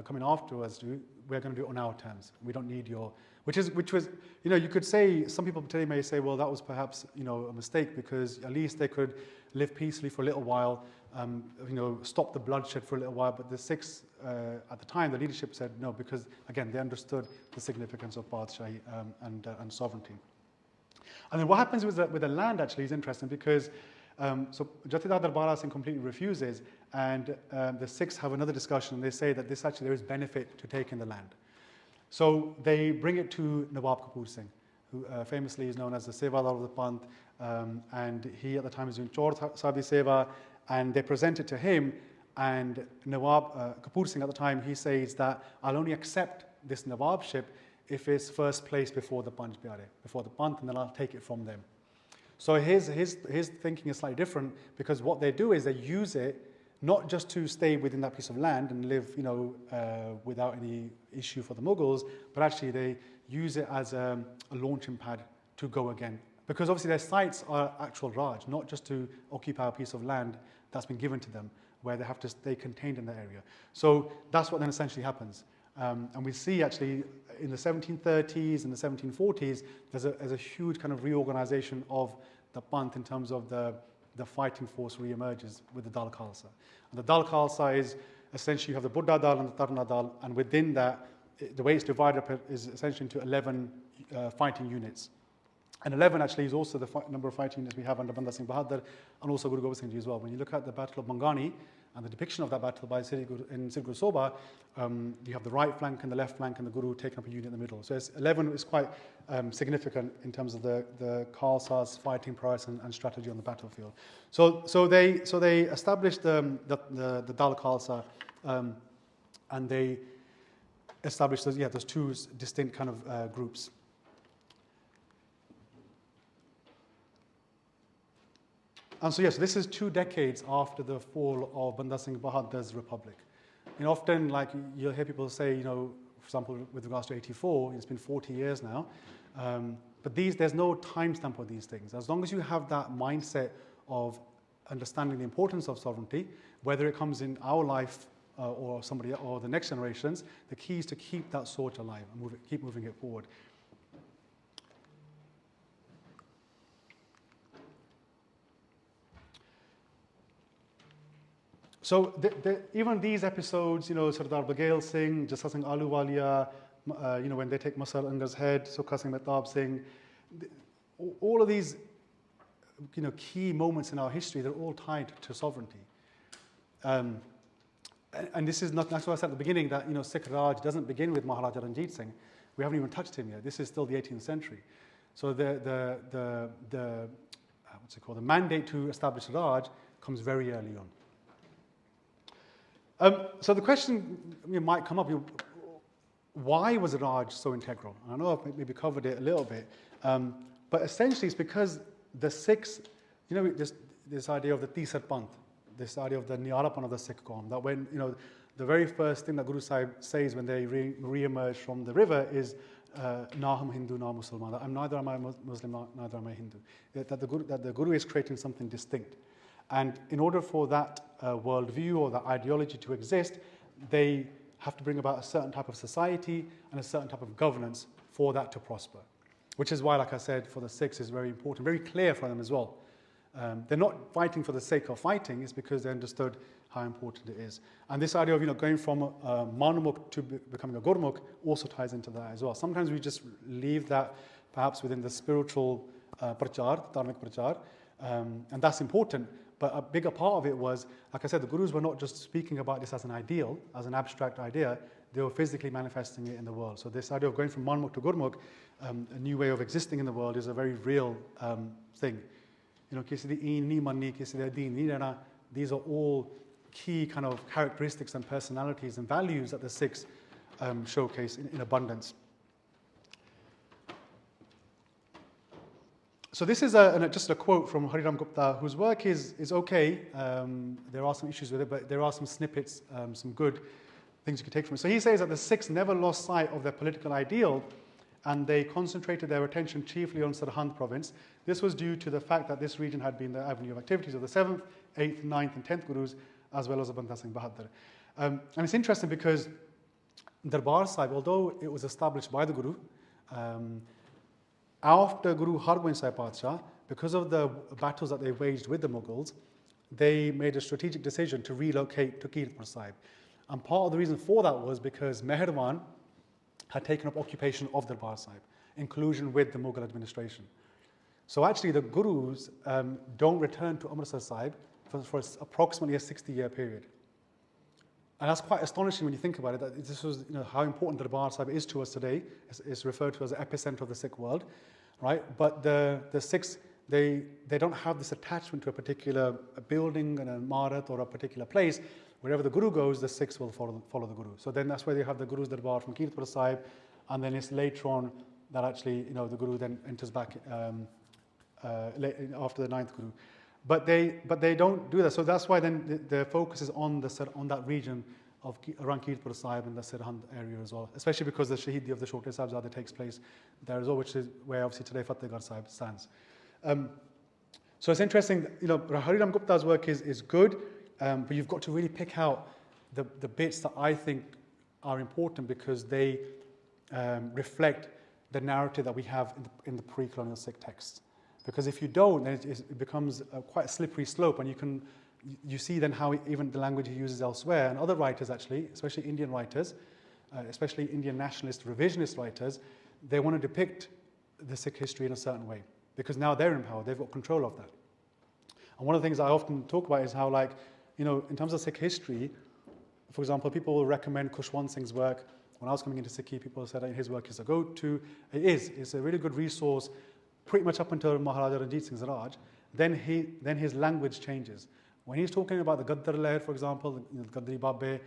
coming after us do, we're going to do it on our terms. We don't need your, which was you could say, some people today may say, well, that was perhaps a mistake, because at least they could live peacefully for a little while. Stop the bloodshed for a little while, but the Sikhs at the time, the leadership said no, because again they understood the significance of Padshah and sovereignty. And then what happens with the land actually is interesting, because so Jathedar Darbara Singh completely refuses, and the Sikhs have another discussion. They say that there is benefit to taking the land. So they bring it to Nawab Kapoor Singh, who famously is known as the Sevadar of the Panth, and he at the time is doing Chor Sabi Seva. And they present it to him, and Nawab Kapoor Singh at the time, he says that I'll only accept this Nawabship if it's first placed before the Panj Pyare, before the Panth, and then I'll take it from them. So his thinking is slightly different, because what they do is they use it not just to stay within that piece of land and live, without any issue for the Mughals, but actually they use it as a launching pad to go again. Because obviously their sites are actual Raj, not just to occupy a piece of land that's been given to them, where they have to stay contained in the area. So that's what then essentially happens. And we see actually in the 1730s and the 1740s, there's a huge kind of reorganization of the Panth in terms of the fighting force re-emerges with the Dal Khalsa. And the Dal Khalsa is essentially, you have the Buddha Dal and the Tarna Dal, and within that, the way it's divided up is essentially into 11 fighting units. And 11 actually is also the number of fighting units we have under Banda Singh Bahadur and also Guru Gobind Singh Ji as well. When you look at the Battle of Bangani and the depiction of that battle by in Sri Guru Soba, you have the right flank and the left flank and the Guru taking up a unit in the middle. So 11 is quite significant in terms of the Khalsa's fighting prowess and strategy on the battlefield. So they established the Dal Khalsa and they established those two distinct kind of groups. And so yes, this is 2 decades after the fall of Banda Singh Bahadur's republic. And often, like you'll hear people say, for example, with regards to 84, it's been 40 years now. But there's no timestamp on these things. As long as you have that mindset of understanding the importance of sovereignty, whether it comes in our life or somebody or the next generations, the key is to keep that torch alive and keep moving it forward. So even these episodes, Sardar Baghel Singh, Jassa Singh Ahluwalia, when they take Masar Angar's head, Sukha Singh Mehtab Singh, all of these, key moments in our history, they're all tied to sovereignty. And this is not, that's why I said at the beginning that, Sikh Raj doesn't begin with Maharaja Ranjit Singh. We haven't even touched him yet. This is still the 18th century. So the mandate to establish Raj comes very early on. So the question might come up, why was Raj so integral? I know I've maybe covered it a little bit, but essentially it's because the Sikhs, this idea of the Tisar Panth, this idea of the Niyarapan of the Sikh Qaum, that when, the very first thing that Guru Sahib says when they re-emerge from the river is, Na hum Hindu, na Musliman, that neither am I Muslim, neither am I Hindu. That the Guru is creating something distinct. And in order for that worldview or that ideology to exist, they have to bring about a certain type of society and a certain type of governance for that to prosper. Which is why, like I said, for the Sikhs is very important, very clear for them as well. They're not fighting for the sake of fighting, it's because they understood how important it is. And this idea of going from Manamukh to becoming a Gurmukh also ties into that as well. Sometimes we just leave that perhaps within the spiritual prachar, dharmic prachar, and that's important. But a bigger part of it was, like I said, the Gurus were not just speaking about this as an ideal, as an abstract idea, they were physically manifesting it in the world. So this idea of going from Manmukh to Gurmukh, a new way of existing in the world, is a very real thing. These are all key kind of characteristics and personalities and values that the Sikhs showcase in abundance. So this is just a quote from Hariram Gupta, whose work is okay. There are some issues with it, but there are some snippets, some good things you can take from it. So he says that the Sikhs never lost sight of their political ideal, and they concentrated their attention chiefly on Sarhand province. This was due to the fact that this region had been the avenue of activities of the 7th, 8th, 9th, and 10th Gurus, as well as of Banda Singh Bahadur. And it's interesting because Darbar Sahib, although it was established by the Guru, after Guru Hargobind Sahib Padshah, because of the battles that they waged with the Mughals, they made a strategic decision to relocate to Kirtpur Sahib. And part of the reason for that was because Meherwan had taken up occupation of Darbar Sahib, in collusion with the Mughal administration. So actually the Gurus don't return to Amritsar Sahib for approximately a 60-year period. And that's quite astonishing when you think about it, that this was how important Darbar Sahib is to us today. It's referred to as the epicenter of the Sikh world, right? But the Sikhs, they don't have this attachment to a particular building and a Marat or a particular place. Wherever the Guru goes, the Sikhs will follow the Guru. So then that's why they have the Guru's Darbar from Kirtpur Sahib, and then it's later on that actually the Guru then enters back after the 9th Guru. But they don't do that. So that's why then the focus is on that region of around Kirtpur Sahib and the Sirhind area as well, especially because the Shahidi of the Chote Sahibzade takes place there as well, which is where obviously today Fatehgarh Sahib stands. So it's interesting, Hariram Gupta's work is good, but you've got to really pick out the bits that I think are important because they reflect the narrative that we have in the pre-colonial Sikh texts. Because if you don't, then it becomes quite a slippery slope, and you see then how even the language he uses elsewhere, and other writers actually, especially Indian writers, especially Indian nationalist, revisionist writers, they want to depict the Sikh history in a certain way because now they're in power, they've got control of that. And one of the things I often talk about is how, like, you know, in terms of Sikh history, for example, people will recommend Khushwant Singh's work. When I was coming into Sikhi, people said that his work is a go-to. It's a really good resource, pretty much up until Maharaja Ranjit Singh's Raj. Then his language changes. When he's talking about the Gaddar Leher, for example, the Gaddari Babbe,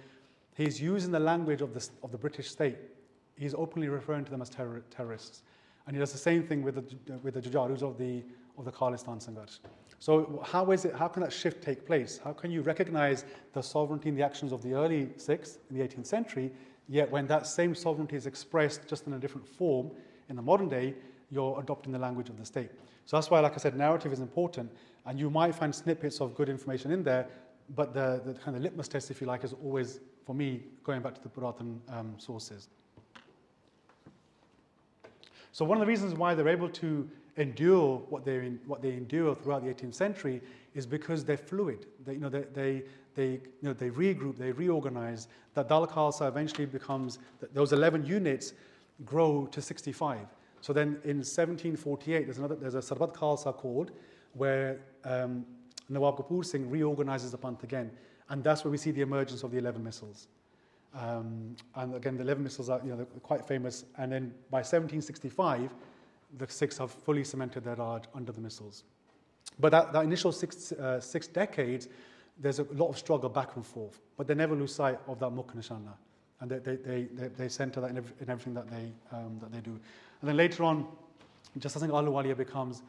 he's using the language of the British state. He's openly referring to them as terrorists. And he does the same thing with the Jujarus of the Khalistan Sangharsh. So how can that shift take place? How can you recognize the sovereignty and the actions of the early Sikhs in the 18th century, yet when that same sovereignty is expressed just in a different form in the modern day, you're adopting the language of the state? So that's why, like I said, narrative is important, and you might find snippets of good information in there, but the kind of litmus test, if you like, is always, for me, going back to the Purathan sources. So one of the reasons why they're able to endure what they endure throughout the 18th century is because they're fluid. They regroup, they reorganize. That Dal Khalsa eventually becomes, those 11 units grow to 65. So then in 1748, there's a Sarbat Khalsa called where Nawab Kapoor Singh reorganizes the Panth again. And that's where we see the emergence of the 11 missals. And again, the 11 missals are, they're quite famous. And then by 1765, the Sikhs have fully cemented their Raj under the missals. But that initial six decades, there's a lot of struggle back and forth. But they never lose sight of that Mukh Nishana. And they center that in everything that they do. And then later on, Jassa Singh Ahluwalia becomes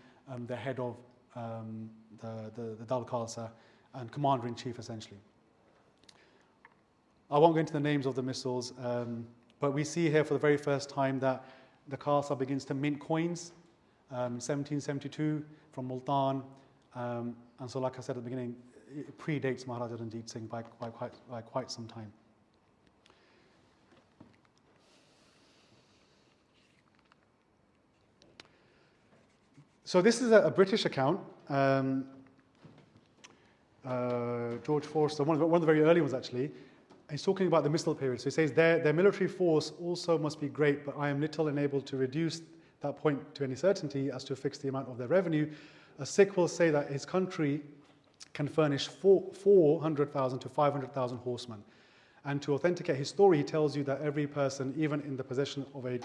the head of the Dal Khalsa and commander-in-chief, essentially. I won't go into the names of the missals, but we see here for the very first time that the Khalsa begins to mint coins in 1772 from Multan. And so, like I said at the beginning, it predates Maharaja Ranjit Singh by quite some time. So this is a British account. George Forster, one of the very early ones actually. He's talking about the missal period. So he says, their military force also must be great, but I am little enabled to reduce that point to any certainty as to fix the amount of their revenue. A Sikh will say that his country can furnish 400,000 to 500,000 horsemen. And to authenticate his story, he tells you that every person, even in the possession of a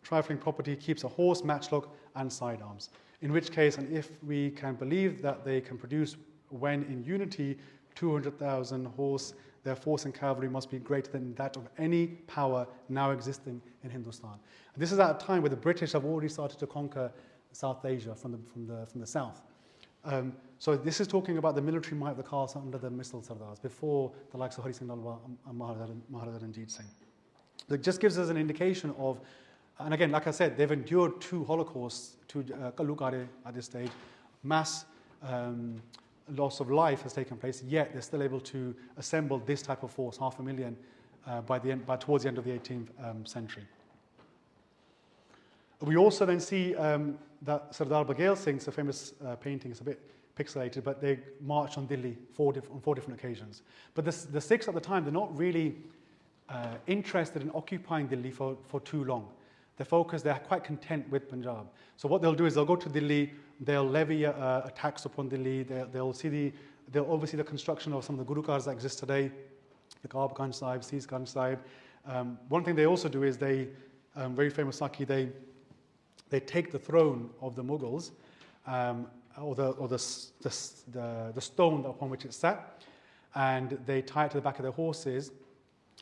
trifling property, keeps a horse, matchlock, and sidearms. In which case, and if we can believe that they can produce, when in unity, 200,000 horse, their force and cavalry must be greater than that of any power now existing in Hindustan. And this is at a time where the British have already started to conquer South Asia from the south. So this is talking about the military might of the Khalsa under the missile Sardars, before the likes of Hari Singh Nalwa and Maharaja Ranjit Singh. It just gives us an indication of, and again, like I said, they've endured two holocausts, two Kalukare at this stage, mass loss of life has taken place, yet they're still able to assemble this type of force, 500,000, towards the end of the 18th century. We also then see that Sardar Baghel Singh's the famous painting, it's a bit pixelated, but they marched on Delhi on four different occasions. But the Sikhs at the time, they're not really interested in occupying Delhi for too long. They're quite content with Punjab. So what they'll do is they'll go to Delhi, they'll levy a tax upon Delhi, they'll oversee the construction of some of the Gurukars that exist today, the Kaab Ganj Sahib, Sees Ganj Sahib. One thing they also do is very famous Sakhi, they take the throne of the Mughals, or the stone upon which it's sat, and they tie it to the back of their horses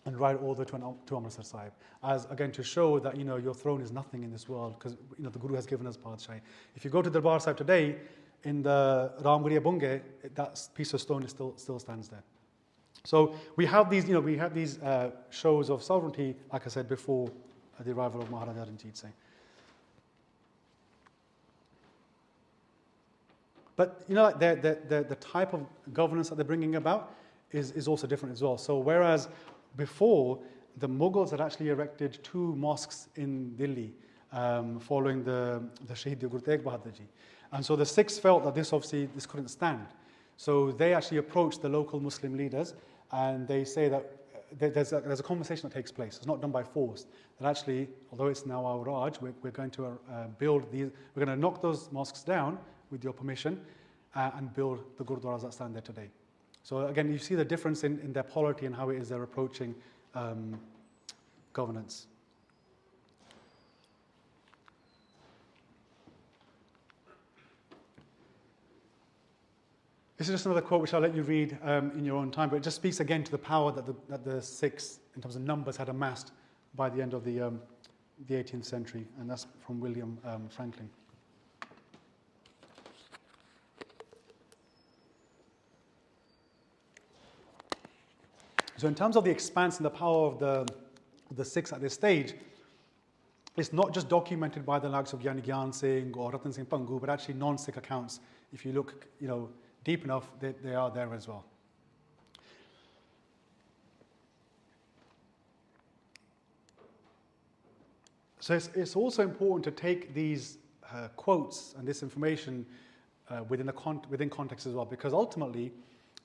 and ride all the way to Amritsar Sahib, as again to show that your throne is nothing in this world, because the Guru has given us Padshai. If you go to Darbar Sahib today, in the Ramgiriya Bunge, that piece of stone still stands there. So we have these shows of sovereignty, like I said before, the arrival of Maharaja Ranjit Singh. But the type of governance that they're bringing about is also different as well. So whereas before, the Mughals had actually erected 2 mosques in Delhi following the Shaheed Guru Tegh Bahadur Ji. And so the Sikhs felt that this couldn't stand. So they actually approached the local Muslim leaders, and they say that there's a conversation that takes place. It's not done by force. That actually, although it's now our Raj, we're going to build these. We're going to knock those mosques down with your permission, and build the gurdwaras that stand there today. So again, you see the difference in their polity and how it is they're approaching governance. This is just another quote which I'll let you read in your own time, but it just speaks again to the power that the Sikhs, in terms of numbers, had amassed by the end of the 18th century, and that's from William Franklin. So in terms of the expanse and the power of the Sikhs at this stage, it's not just documented by the likes of Gyani Gyan Singh or Ratan Singh Pangu, but actually non-Sikh accounts. If you look, deep enough, they are there as well. So it's also important to take these quotes and this information within context as well, because ultimately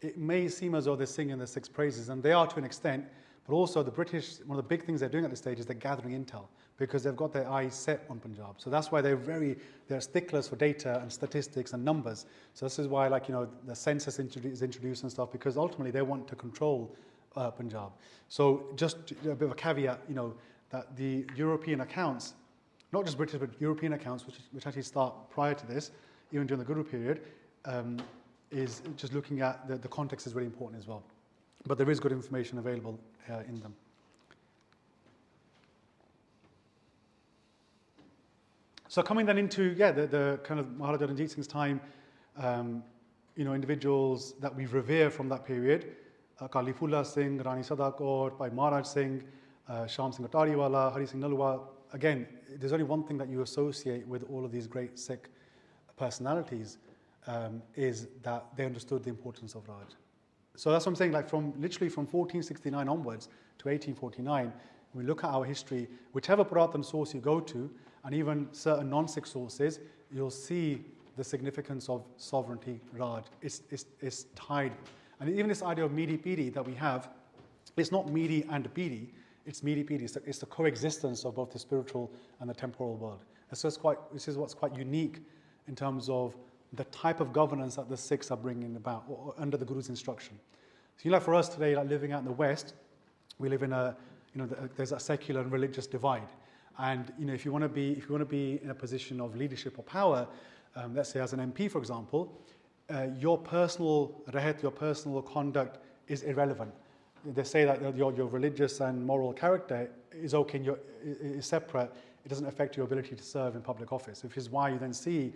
it may seem as though they're singing the Sikhs' praises, and they are to an extent, but also the British, one of the big things they're doing at this stage is they're gathering intel, because they've got their eyes set on Punjab. So that's why they're sticklers for data and statistics and numbers. So this is why, the census is introduced and stuff, because ultimately they want to control Punjab. So just a bit of a caveat, that the European accounts, not just British, but European accounts, which actually start prior to this, even during the Guru period, is just looking at the context is really important as well. But there is good information available in them. So coming then into, the kind of Maharaja Ranjit Singh's time, individuals that we revere from that period, Kali Fulla Singh, Rani Sada Kaur, Bhai Maharaj Singh, Shyam Singh Atariwala, Hari Singh Nalwa. Again, there's only one thing that you associate with all of these great Sikh personalities, is that they understood the importance of Raj. So that's what I'm saying, literally from 1469 onwards to 1849, we look at our history, whichever Puratan source you go to, and even certain non-Sikh sources, you'll see the significance of sovereignty, Raj. It's tied. And even this idea of Midi Pidi that we have, it's not Midi and Pidi, it's Midi Pidi. It's the coexistence of both the spiritual and the temporal world. And so this is what's quite unique in terms of the type of governance that the Sikhs are bringing about or under the Guru's instruction. So, for us today, living out in the West, we live in there's a secular and religious divide. And if you want to be in a position of leadership or power, let's say as an MP, for example, your personal conduct is irrelevant. They say that your religious and moral character is okay, is separate. It doesn't affect your ability to serve in public office, which is why you then see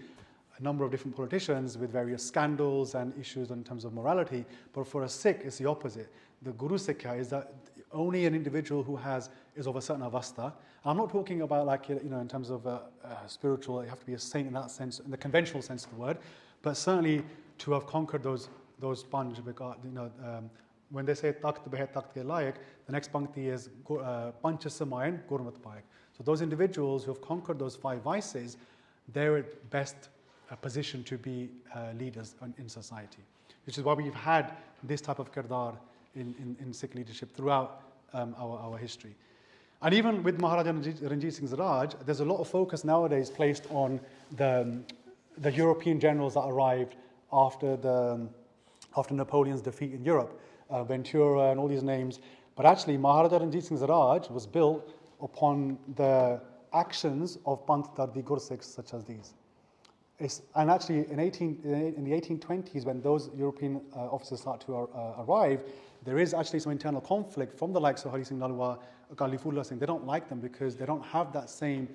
a number of different politicians with various scandals and issues in terms of morality. But for a Sikh, it's the opposite. The Guru Sikha is that only an individual who is of a certain avastha. I'm not talking about in terms of spiritual, you have to be a saint in that sense, in the conventional sense of the word, but certainly to have conquered those panj, when they say takt behe takt ke layak, the next pankti is pancha samayan gurmat payak. So those individuals who have conquered those 5 vices, they're at best position to be leaders in society, which is why we've had this type of kirdar in Sikh leadership throughout our history. And even with Maharaja Ranjit Singh's Raj, there's a lot of focus nowadays placed on the European generals that arrived after Napoleon's defeat in Europe, Ventura and all these names. But actually, Maharaja Ranjit Singh's Raj was built upon the actions of Panth Dardi Gursikhs such as these. And actually, in the 1820s, when those European officers start to arrive, there is actually some internal conflict from the likes of Hari Singh Nalwa, Kali Fulla Singh. They don't like them because they don't have that same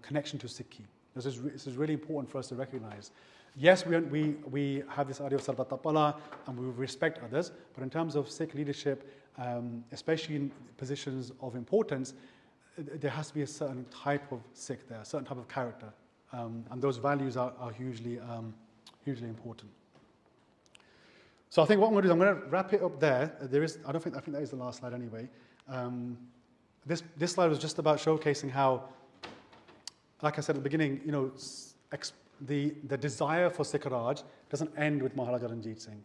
connection to Sikhi. This is really important for us to recognize. Yes, we have this idea of Sarbat and we respect others, but in terms of Sikh leadership, especially in positions of importance, there has to be a certain type of Sikh there, a certain type of character. And those values are hugely important. So I think what I'm going to do is I'm going to wrap it up there. I think that is the last slide anyway. This slide was just about showcasing how, like I said at the beginning, the desire for Sikh Raj doesn't end with Maharaja Ranjit Singh.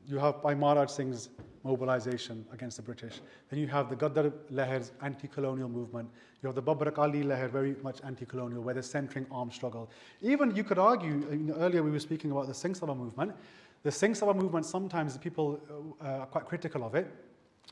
you have Bhai Maharaj Singh's mobilization against the British. Then you have the Gaddar Leher's anti-colonial movement. You have the Babrak Ali Leher, very much anti-colonial, where they're centering armed struggle. Even you could argue, earlier we were speaking about the Singh Sabha movement. The Singh Sabha movement, sometimes people are quite critical of it,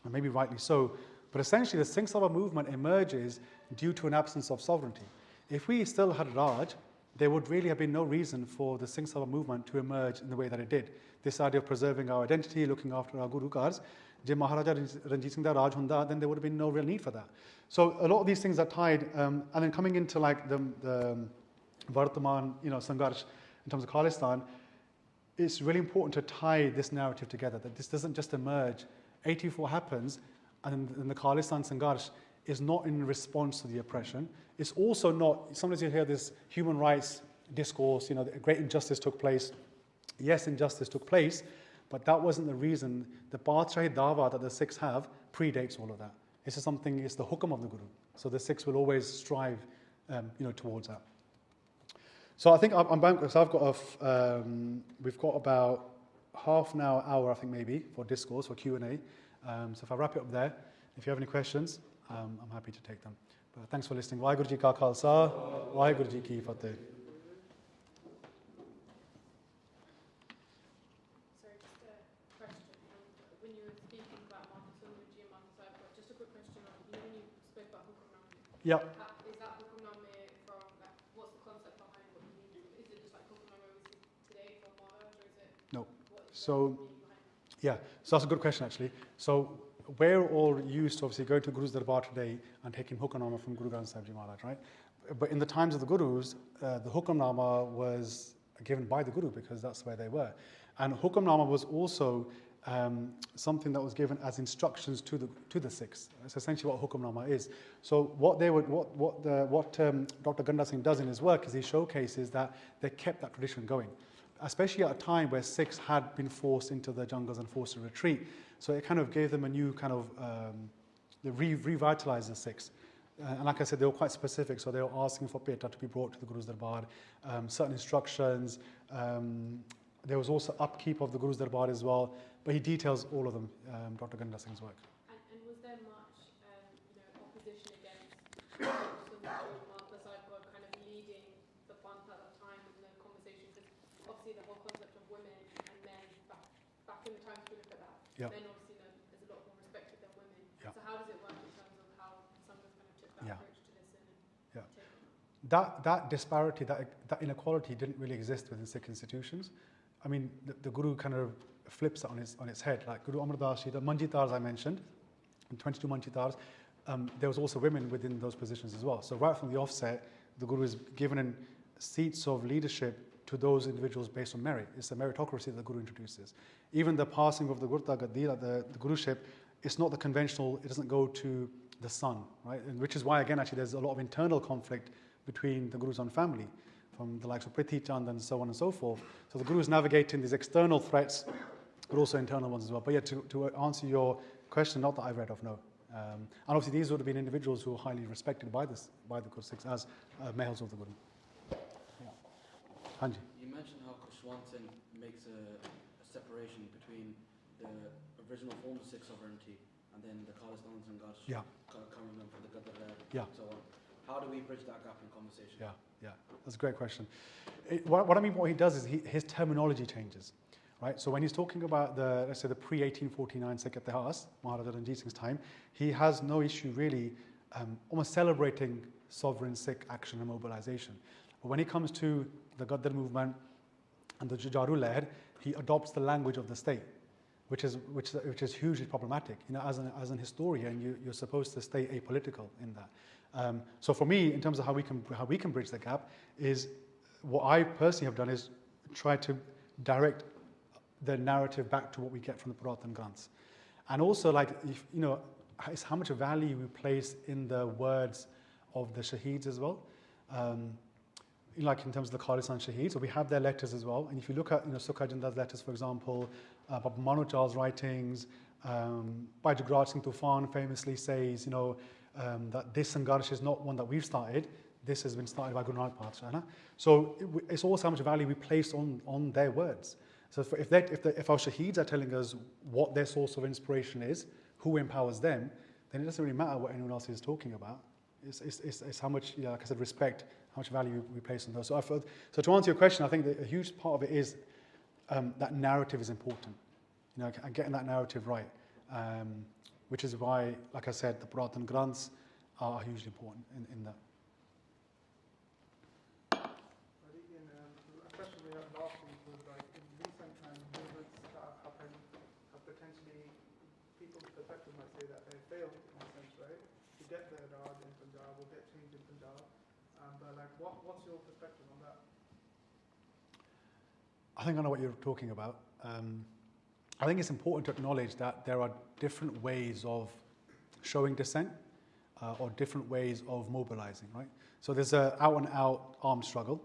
and maybe rightly so, but essentially the Singh Sabha movement emerges due to an absence of sovereignty. If we still had Raj, there would really have been no reason for the Sikh Sabha movement to emerge in the way that it did. This idea of preserving our identity, looking after our Guru Kars, if Maharaja Ranjit Singh da Raj hunda, then there would have been no real need for that. So a lot of these things are tied, and then coming into like the Vartaman, Sangharsh in terms of Khalistan, it's really important to tie this narrative together, that this doesn't just emerge. 84 happens, and the Khalistan Sangharsh is not in response to the oppression. It's also not, sometimes you hear this human rights discourse, great injustice took place. Yes, injustice took place, but that wasn't the reason. The Padshahi Dawa that the Sikhs have predates all of that. This is something, it's the hukam of the Guru. So the Sikhs will always strive, towards that. So I think I'm back, so I've got we've got about half an hour, I think maybe, for discourse, for Q&A. So if I wrap it up there, if you have any questions, I'm happy to take them. But thanks for listening. Waheguru Ji Ka Khalsa, Waheguru Ji Ki Fateh. Sorry, just a question. When you were speaking about Martha Sundaji and Martha Sarbat, just a quick question on, when you spoke about Hukamname, Yeah. is that Hukamname from, what's the concept behind what you mean? Is it just like Hukamname we see today from Maharaj, or is it? No. So, yeah, so that's a good question actually. So we're all used to obviously going to Guru's Darbar today and taking Hukamnama from Guru Granth Sahib Ji Maharaj, right? But in the times of the Gurus, the Hukamnama was given by the Guru because that's where they were. And Hukamnama was also something that was given as instructions to the Sikhs. That's essentially what Hukamnama is. So what Dr. Ganda Singh does in his work is he showcases that they kept that tradition going, especially at a time where Sikhs had been forced into the jungles and forced to retreat. So it kind of gave them a new kind of, revitalized the Sikhs. And like I said, they were quite specific. So they were asking for Peta to be brought to the Guru's Darbar, certain instructions. There was also upkeep of the Guru's Darbar as well. But he details all of them, Dr. Ganda Singh's work. And was there much opposition against Sundaji and Martha Sarbat kind of leading the Panth at that time in the conversation? Because obviously the whole concept of women and men, back in the times we look at that, Yeah. men obviously there's a lot more respected than women. Yeah. So how does it work in terms of how Sanghas kind of took that Yeah. approach to this and Yeah. take it? That disparity, that inequality didn't really exist within Sikh institutions. I mean, the Guru kind of flips it on its head. Like Guru Amar Das Ji, the Manjitars I mentioned, and 22 Manjitars, there was also women within those positions as well. So right from the offset, the Guru is given seats of leadership to those individuals based on merit. It's a meritocracy that the Guru introduces. Even the passing of the Gurta Gaddi, the Guruship, it's not the conventional, it doesn't go to the son, right? And which is why, again, actually, there's a lot of internal conflict between the Guru's own family, from the likes of Prithi Chand and so on and so forth. So the Guru is navigating these external threats, but also internal ones as well. But yeah, to answer your question, not that I've read of, no. And obviously these would have been individuals who were highly respected by the Guru Sikhs as males of the Guru. Yeah. Hanji. You mentioned how Kushwant Singh makes a separation between the original form of Sikh sovereignty and then the Khalistan Sangharsh coming up for the Gaddar and so on. How do we bridge that gap in conversation? Yeah, that's a great question. What he does is his terminology changes, right? So when he's talking about let's say the pre-1849 Sikh Itihas, Maharaja Ranjit Singh's time, he has no issue really almost celebrating sovereign Sikh action and mobilization. But when it comes to the Gaddar movement and the Jujaru Leher, he adopts the language of the state, which is hugely problematic. As an historian, you're supposed to stay apolitical in that. So for me, in terms of how we can bridge the gap, is what I personally have done is try to direct the narrative back to what we get from the Puratan Granths, and also it's how much value we place in the words of the Shaheeds as well. Like in terms of the Khalistan Shaheeds, so we have their letters as well. And if you look at Sukha Jinda's letters, for example, Baba Manu Chal's writings, Bhai Jugraj Singh Tufan famously says, that this Sangharsh is not one that we've started. This has been started by Guru Nanak Padshaha. So it's also how much value we place on their words. So if our shaheeds are telling us what their source of inspiration is, who empowers them, then it doesn't really matter what anyone else is talking about. It's how much, like I said, respect, how much value we place on those. So to answer your question, I think that a huge part of it is that narrative is important, and getting that narrative right, which is why, like I said, the Puratan Granths are hugely important in that. A question we had last week was like in recent movements that have happened have potentially people's perspective might say that they failed in a sense, right? To get the Raj in Punjab or get change in Punjab. But like what's your perspective on that? I think I know what you're talking about. I think it's important to acknowledge that there are different ways of showing dissent or different ways of mobilizing, right? So there's an out-and-out armed struggle,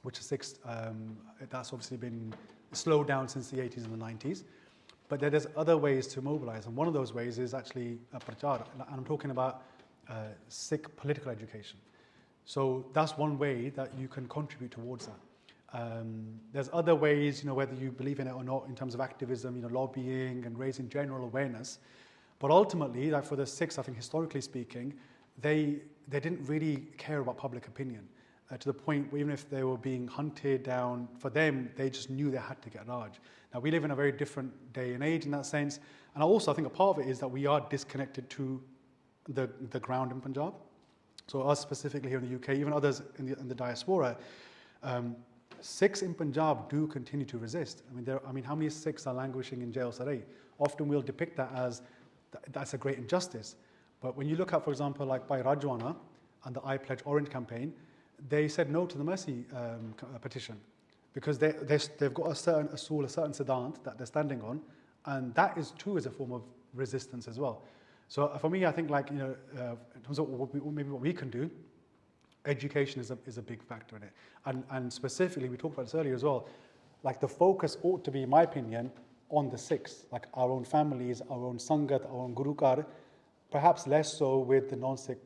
which is that's obviously been slowed down since the 80s and the 90s. But there's other ways to mobilize, and one of those ways is actually prachar, and I'm talking about Sikh political education. So that's one way that you can contribute towards that. There's other ways, whether you believe in it or not, in terms of activism, lobbying and raising general awareness. But ultimately, like for the Sikhs, I think historically speaking, they didn't really care about public opinion to the point where even if they were being hunted down, for them, they just knew they had to get Raj. Now, we live in a very different day and age in that sense. And also, I think a part of it is that we are disconnected to the ground in Punjab. So us specifically here in the UK, even others in the diaspora, Sikhs in Punjab do continue to resist. I mean, how many Sikhs are languishing in jail today? Often we'll depict that as that's a great injustice. But when you look at, for example, like Bhai Rajwana and the I Pledge Orange campaign, they said no to the mercy petition because they've got a certain asul, a certain siddhant that they're standing on, and that is too is a form of resistance as well. So for me, I think in terms of what we can do, education is a big factor in it. And specifically, we talked about this earlier as well, like the focus ought to be, in my opinion, on the Sikhs, like our own families, our own Sangat, our own Gurukar, perhaps less so with the non-Sikh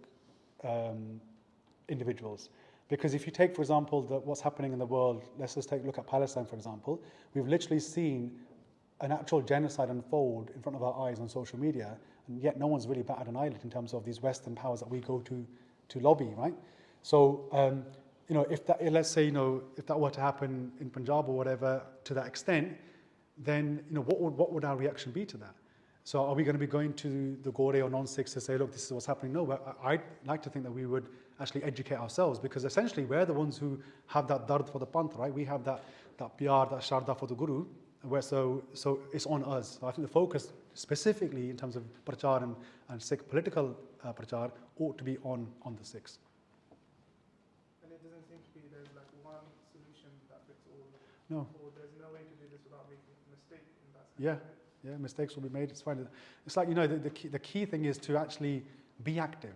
individuals. Because if you take, for example, what's happening in the world, let's just take a look at Palestine, for example, we've literally seen an actual genocide unfold in front of our eyes on social media, and yet no one's really batted an eyelid in terms of these Western powers that we go to lobby, right? So, if that, let's say, if that were to happen in Punjab or whatever to that extent, then, what would our reaction be to that? So are we going to be going to the Gore or non-Sikhs to say, look, this is what's happening? No, I'd like to think that we would actually educate ourselves, because essentially we're the ones who have that dard for the Panth, right? We have that pyar, that sharda for the Guru, so it's on us. So I think the focus specifically in terms of prachar and Sikh political prachar ought to be on the Sikhs. And it doesn't seem to be there's like one solution that fits all. No. Or there's no way to do this without making a mistake in that sense. Yeah, mistakes will be made. It's fine. It's like, the key thing is to actually be active.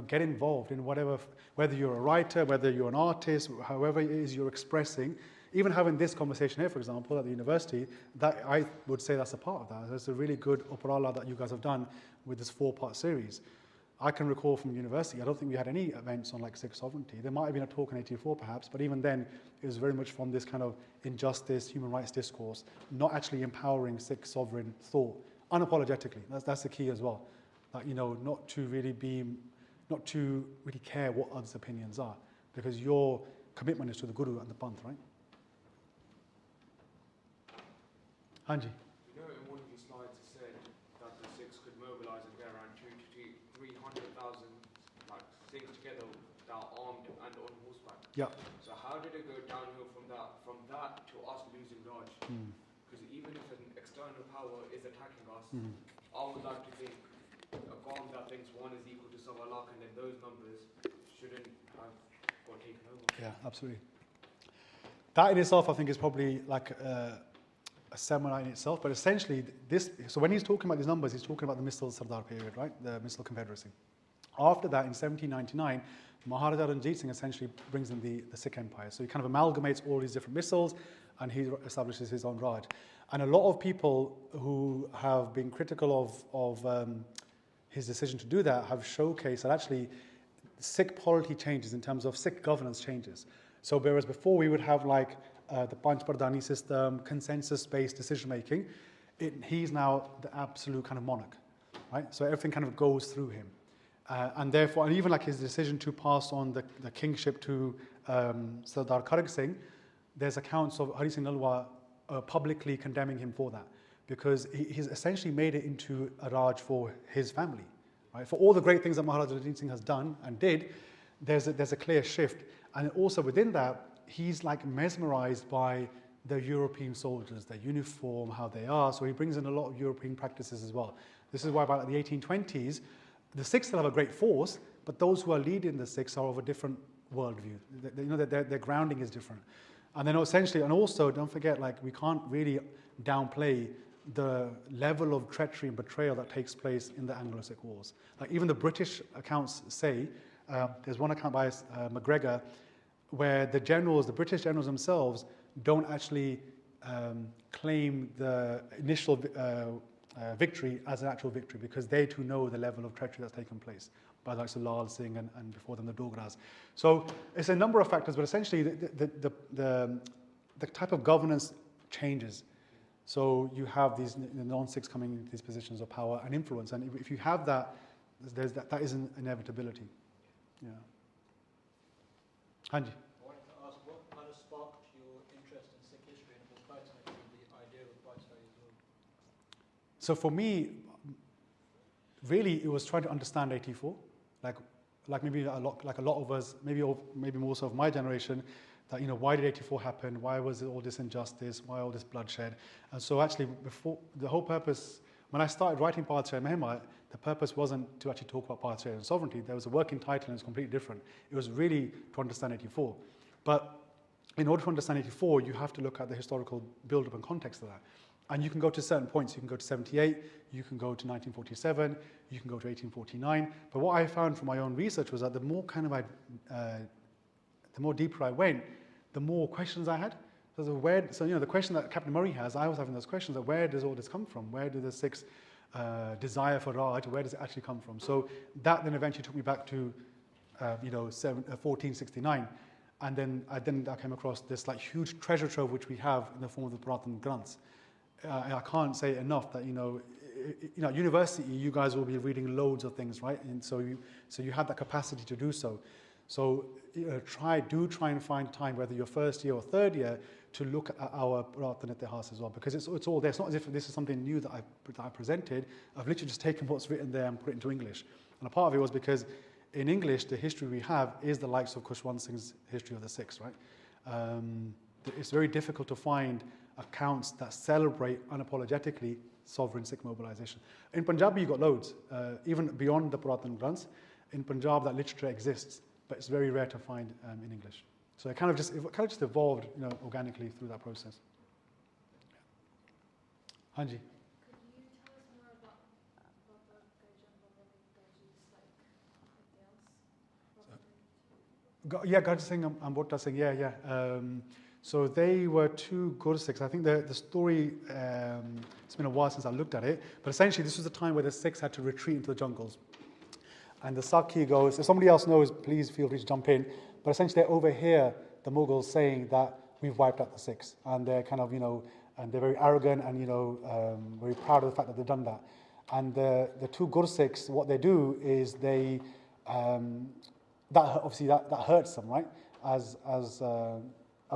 Get involved in whatever, whether you're a writer, whether you're an artist, however it is you're expressing. Even having this conversation here, for example, at the university, that I would say that's a part of that. That's a really good uparala that you guys have done with this 4-part series. I can recall from university, I don't think we had any events on like Sikh sovereignty. There might have been a talk in 84 perhaps, but even then it was very much from this kind of injustice, human rights discourse, not actually empowering Sikh sovereign thought, unapologetically. That's the key as well. Like, not to really care what others' opinions are, because your commitment is to the Guru and the Panth, right? Hanji. In one of your slides it said that the Sikhs could mobilise and get around 200,000 to 300,000 Sikhs together that are armed and on horseback. Yeah. So how did it go downhill from that to us losing Raj? Because even if an external power is attacking us, I would like to think a government that thinks one is equal to Sawa Lakh and then those numbers shouldn't have got taken over. Yeah, absolutely. That in itself, I think, is probably like a seminar in itself, but essentially so when he's talking about these numbers, he's talking about the Misl Sardar period, right? The Misl Confederacy. After that, in 1799, Maharaja Ranjit Singh essentially brings in the Sikh Empire. So he kind of amalgamates all these different Misls and he establishes his own Raj. And a lot of people who have been critical of his decision to do that have showcased that actually Sikh polity changes in terms of Sikh governance changes. So whereas before we would have like the Panch Pradhani system, consensus-based decision-making, he's now the absolute kind of monarch, right? So everything kind of goes through him. And therefore, and even like his decision to pass on the kingship to Sardar Kharag Singh, there's accounts of Hari Singh Nalwa publicly condemning him for that, because he's essentially made it into a Raj for his family. Right? For all the great things that Maharaja Ranveer Singh has done and did, there's a clear shift. And also within that, he's like mesmerized by the European soldiers, their uniform, how they are. So he brings in a lot of European practices as well. This is why by the 1820s, the Sikhs still have a great force, but those who are leading the Sikhs are of a different worldview. Their grounding is different. And then essentially, and also don't forget, like we can't really downplay the level of treachery and betrayal that takes place in the Anglo-Sikh Wars. Like even the British accounts say, there's one account by MacGregor, where the British generals themselves don't actually claim the initial victory as an actual victory, because they too know the level of treachery that's taken place by the likes of Lal Singh and before them the Dogras. So it's a number of factors, but essentially the type of governance changes. So you have these non-Sikhs coming into these positions of power and influence, and if you have that, that is an inevitability. Yeah. Hanji. I wanted to ask, what kind of sparked your interest in Sikh history, and was pertinent to the idea of Bhai study as well? So for me, really, it was trying to understand 84, like maybe a lot of us, maybe more so of my generation, that why did 84 happen? Why was it all this injustice? Why all this bloodshed? And so actually, before the whole purpose, when I started writing Padshah Mehma, the purpose wasn't to actually talk about Padshah and sovereignty. There was a working title and it's completely different. It was really to understand 84. But in order to understand 84, you have to look at the historical build-up and context of that. And you can go to certain points. You can go to 78, you can go to 1947, you can go to 1849. But what I found from my own research was that the more the more deeper I went, the more questions I had. So the question that Captain Murray has, I was having those questions of where does all this come from? Where do the Sikhs desire for Raj, where does it actually come from? So that then eventually took me back to 1469. And then I came across this like huge treasure trove which we have in the form of the Purathan Granths. I can't say enough that at university you guys will be reading loads of things, right? And so you have that capacity to do so. So try and find time, whether you're first year or third year, to look at our Purathan Itihas as well, because it's all there. It's not as if this is something new that I presented. I've literally just taken what's written there and put it into English. And a part of it was because in English, the history we have is the likes of Khushwant Singh's history of the Sikhs, right? It's very difficult to find accounts that celebrate unapologetically sovereign Sikh mobilization. In Punjabi, you've got loads, even beyond the Purathan Granths. In Punjab, that literature exists, but it's very rare to find in English. So it kind of just evolved, organically through that process. Hanji. Could you tell us more about the Gajan, Yeah, Gaj Singh and Bhutta Singh, yeah. So they were two Gursikhs. I think the story, it's been a while since I looked at it, but essentially this was the time where the Sikhs had to retreat into the jungles. And the Sakhi goes, if somebody else knows, please feel free to jump in. But essentially they overhear the Mughals saying that we've wiped out the Sikhs. And they're kind of, and they're very arrogant and, very proud of the fact that they've done that. And the two Gursikhs, what they do is they, that hurts them, right? As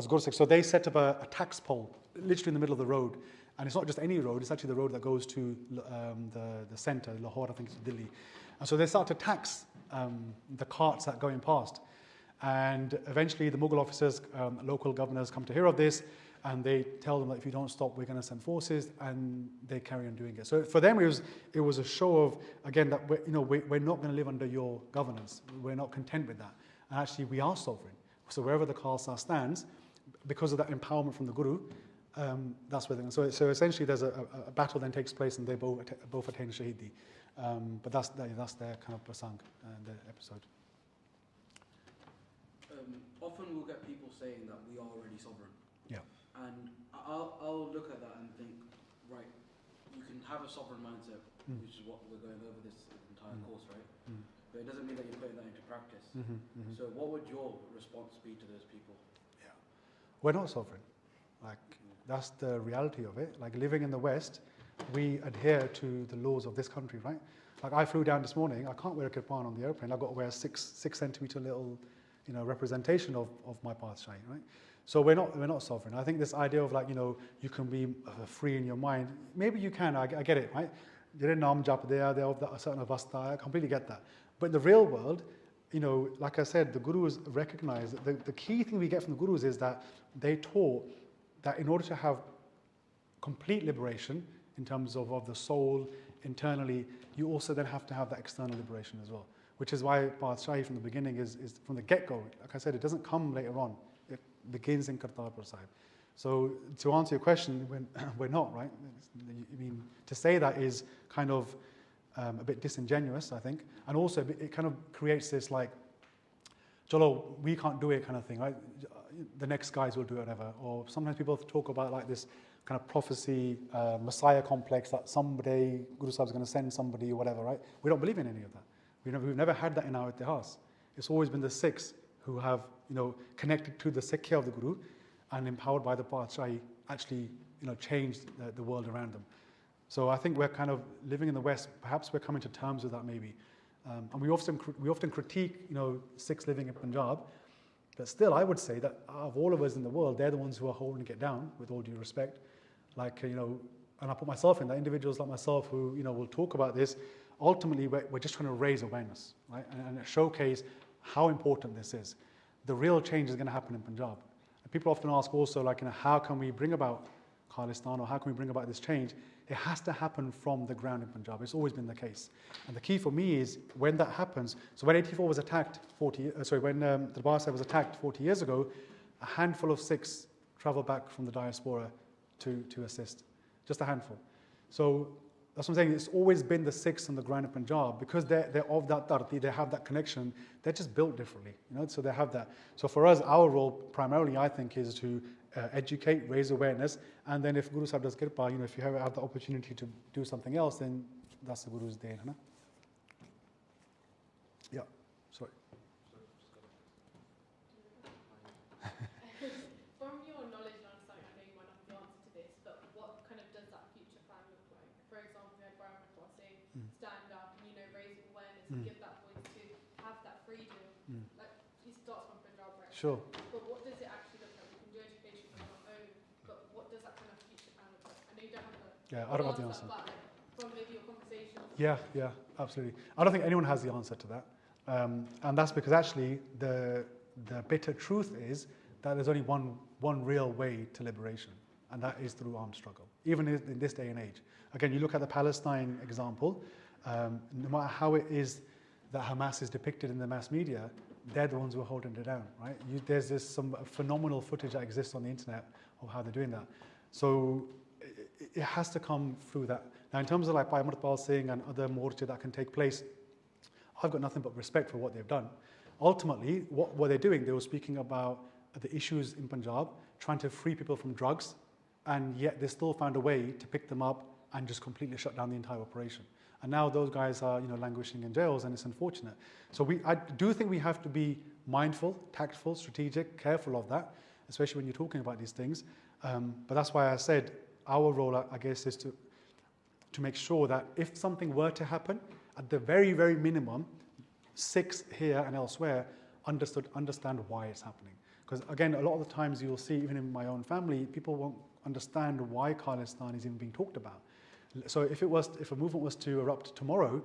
Gursikhs. So they set up a tax pole, literally in the middle of the road. And it's not just any road, it's actually the road that goes to the centre, Lahore, I think it's Delhi. And so they start to tax the carts that are going past. And eventually the Mughal officers, local governors come to hear of this, and they tell them that if you don't stop, we're going to send forces, and they carry on doing it. So for them, it was a show of, again, that we're not going to live under your governance. We're not content with that. And actually, we are sovereign. So wherever the Khalsa stands, because of that empowerment from the Guru, that's where they're going. So essentially, there's a battle then takes place, and they both attain Shahidi. But that's their kind of prasang, their episode. Often we'll get people saying that we are already sovereign. Yeah. And I'll look at that and think, right, you can have a sovereign mindset, which is what we're going over this entire course, right? But it doesn't mean that you're putting that into practice. So what would your response be to those people? Yeah. We're not sovereign. Like, that's the reality of it. Like, living in the West, we adhere to the laws of this country, right? Like, I flew down this morning, I can't wear a kirpan on the airplane, I've got to wear a 6 centimeter little, representation of my Padshah, right? So we're not sovereign. I think this idea of like, you can be free in your mind, maybe you can, I get it, right? They're of a certain avastha, I completely get that. But in the real world, like I said, the Gurus recognize that the key thing we get from the Gurus is that they taught that in order to have complete liberation in terms of the soul internally, you also then have to have that external liberation as well. Which is why Padshah from the beginning is from the get-go. Like I said, it doesn't come later on. It begins in Kartarpur Sahib. So to answer your question, we're not, right? I mean, to say that is kind of a bit disingenuous, I think. And also it kind of creates this like, Chalo, we can't do it kind of thing, right? The next guys will do it, whatever. Or sometimes people talk about like this kind of prophecy, messiah complex that someday Guru Sahib is going to send somebody or whatever, right? We don't believe in any of that. We've never had that in our itihas. It's always been the Sikhs who have, connected to the Sikhya of the Guru and empowered by the Padshah actually, changed the world around them. So I think we're kind of living in the West. Perhaps we're coming to terms with that maybe. And we often critique, Sikhs living in Punjab. But still, I would say that of all of us in the world, they're the ones who are holding it down, with all due respect. Like, and I put myself in that, individuals like myself who, will talk about this. Ultimately, we're just trying to raise awareness, right? And showcase how important this is. The real change is going to happen in Punjab. And people often ask also, like, how can we bring about Khalistan, or how can we bring about this change? It has to happen from the ground in Punjab. It's always been the case. And the key for me is when that happens, so when 84 was attacked, when the Darbar Sahib was attacked 40 years ago, a handful of Sikhs travelled back from the diaspora to assist. Just a handful. So that's what I'm saying. It's always been the Sikhs on the ground in Punjab because they're of that dharti, they have that connection. They're just built differently, so they have that. So for us, our role primarily, I think, is to educate, raise awareness, and then if Guru Sahib does kirpa, if you have the opportunity to do something else, then that's the Guru's day, huh? Yeah, sorry. From your knowledge and understanding, I know you might not have the answer to this, but what kind of does that future plan look like? For example, we had Brian saying, stand up and raise awareness and give that voice to have that freedom. Like, he starts from Punjab, right? Sure. But what does it actually look like? We can do education on our own, but what does that kind of future plan look like? I know you don't have I don't have the answer. But from maybe your conversations. Yeah, absolutely. I don't think anyone has the answer to that. And that's because actually the bitter truth is that there's only one real way to liberation, and that is through armed struggle, even in this day and age. Again, you look at the Palestine example, no matter how it is that Hamas is depicted in the mass media, they're the ones who are holding it down, right? There's some phenomenal footage that exists on the internet of how they're doing that. So it has to come through that. Now, in terms of like Bhai Amritpal Singh and other morcha that can take place, I've got nothing but respect for what they've done. Ultimately, what were they doing? They were speaking about the issues in Punjab, trying to free people from drugs, and yet they still found a way to pick them up and just completely shut down the entire operation. And now those guys are, languishing in jails, and it's unfortunate. So I do think we have to be mindful, tactful, strategic, careful of that, especially when you're talking about these things. But that's why I said our role, I guess, is to make sure that if something were to happen, at the very, very minimum, Sikhs here and elsewhere understand why it's happening. Because again, a lot of the times you'll see, even in my own family, people won't understand why Khalistan is even being talked about. So if a movement was to erupt tomorrow,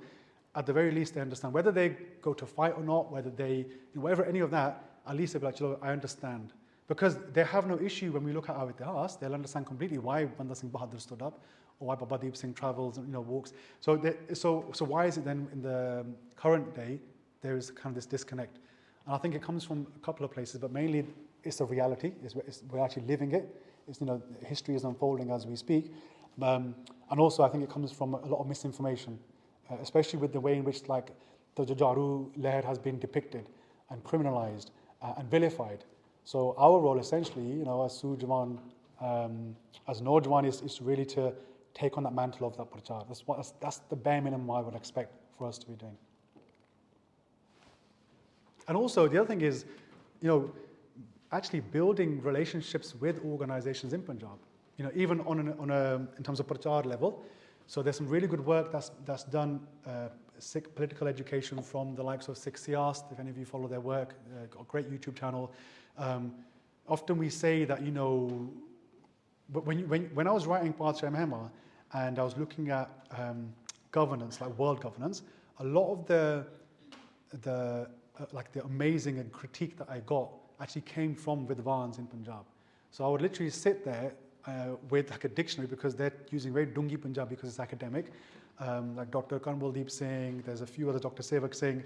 at the very least they understand whether they go to fight or not, whether they, whatever, any of that, at least they'll be like, I understand. Because they have no issue when we look at our itihas, they'll understand completely why Banda Singh Bahadur stood up, or why Baba Deep Singh travels and walks. So why is it then in the current day there is kind of this disconnect? And I think it comes from a couple of places, but mainly it's a reality. We're actually living it. History is unfolding as we speak. And also I think it comes from a lot of misinformation, especially with the way in which like the Jujaru Leher has been depicted and criminalized and vilified. So our role essentially, as Sujawan, as Naujawan is really to take on that mantle of that prachar. That's the bare minimum I would expect for us to be doing. And also the other thing is, actually building relationships with organizations in Punjab, even in terms of prachar level. So there's some really good work that's done, Sikh political education from the likes of Sikh Siyast, if any of you follow their work, got a great YouTube channel. Often we say that, but when I was writing Padshah Mehma and I was looking at governance, like world governance, a lot of the amazing and critique that I got actually came from Vidwans in Punjab. So I would literally sit there with like a dictionary, because they're using very dungi Punjabi because it's academic, like Dr. Kanwaldeep Singh, there's a few other, Dr. Sevak Singh.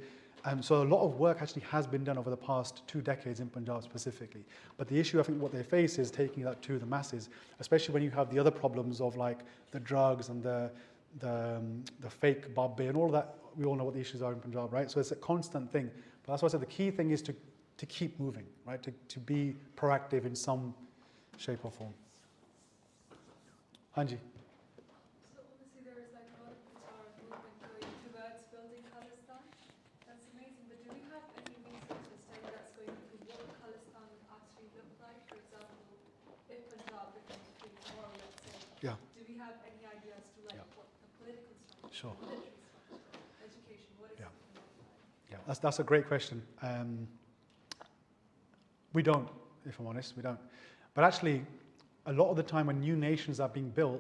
So a lot of work actually has been done over the past 2 decades in Punjab specifically. But the issue, I think, what they face is taking that to the masses, especially when you have the other problems of like the drugs and the fake babbe and all of that. We all know what the issues are in Punjab, right? So it's a constant thing. But that's why I said the key thing is to keep moving, right? To be proactive in some shape or form. Hanji. So obviously there is like a lot of prachar movement going towards building Khalistan. That's amazing. But do we have any research or study that's going into what Khalistan would actually look like? For example, if Punjab becomes free tomorrow, let's say, Yeah. do we have any ideas to like what the political structure, Sure. military structure, education, what is it going to look like? Yeah, that's a great question. We don't, if I'm honest, we don't. But actually, a lot of the time when new nations are being built,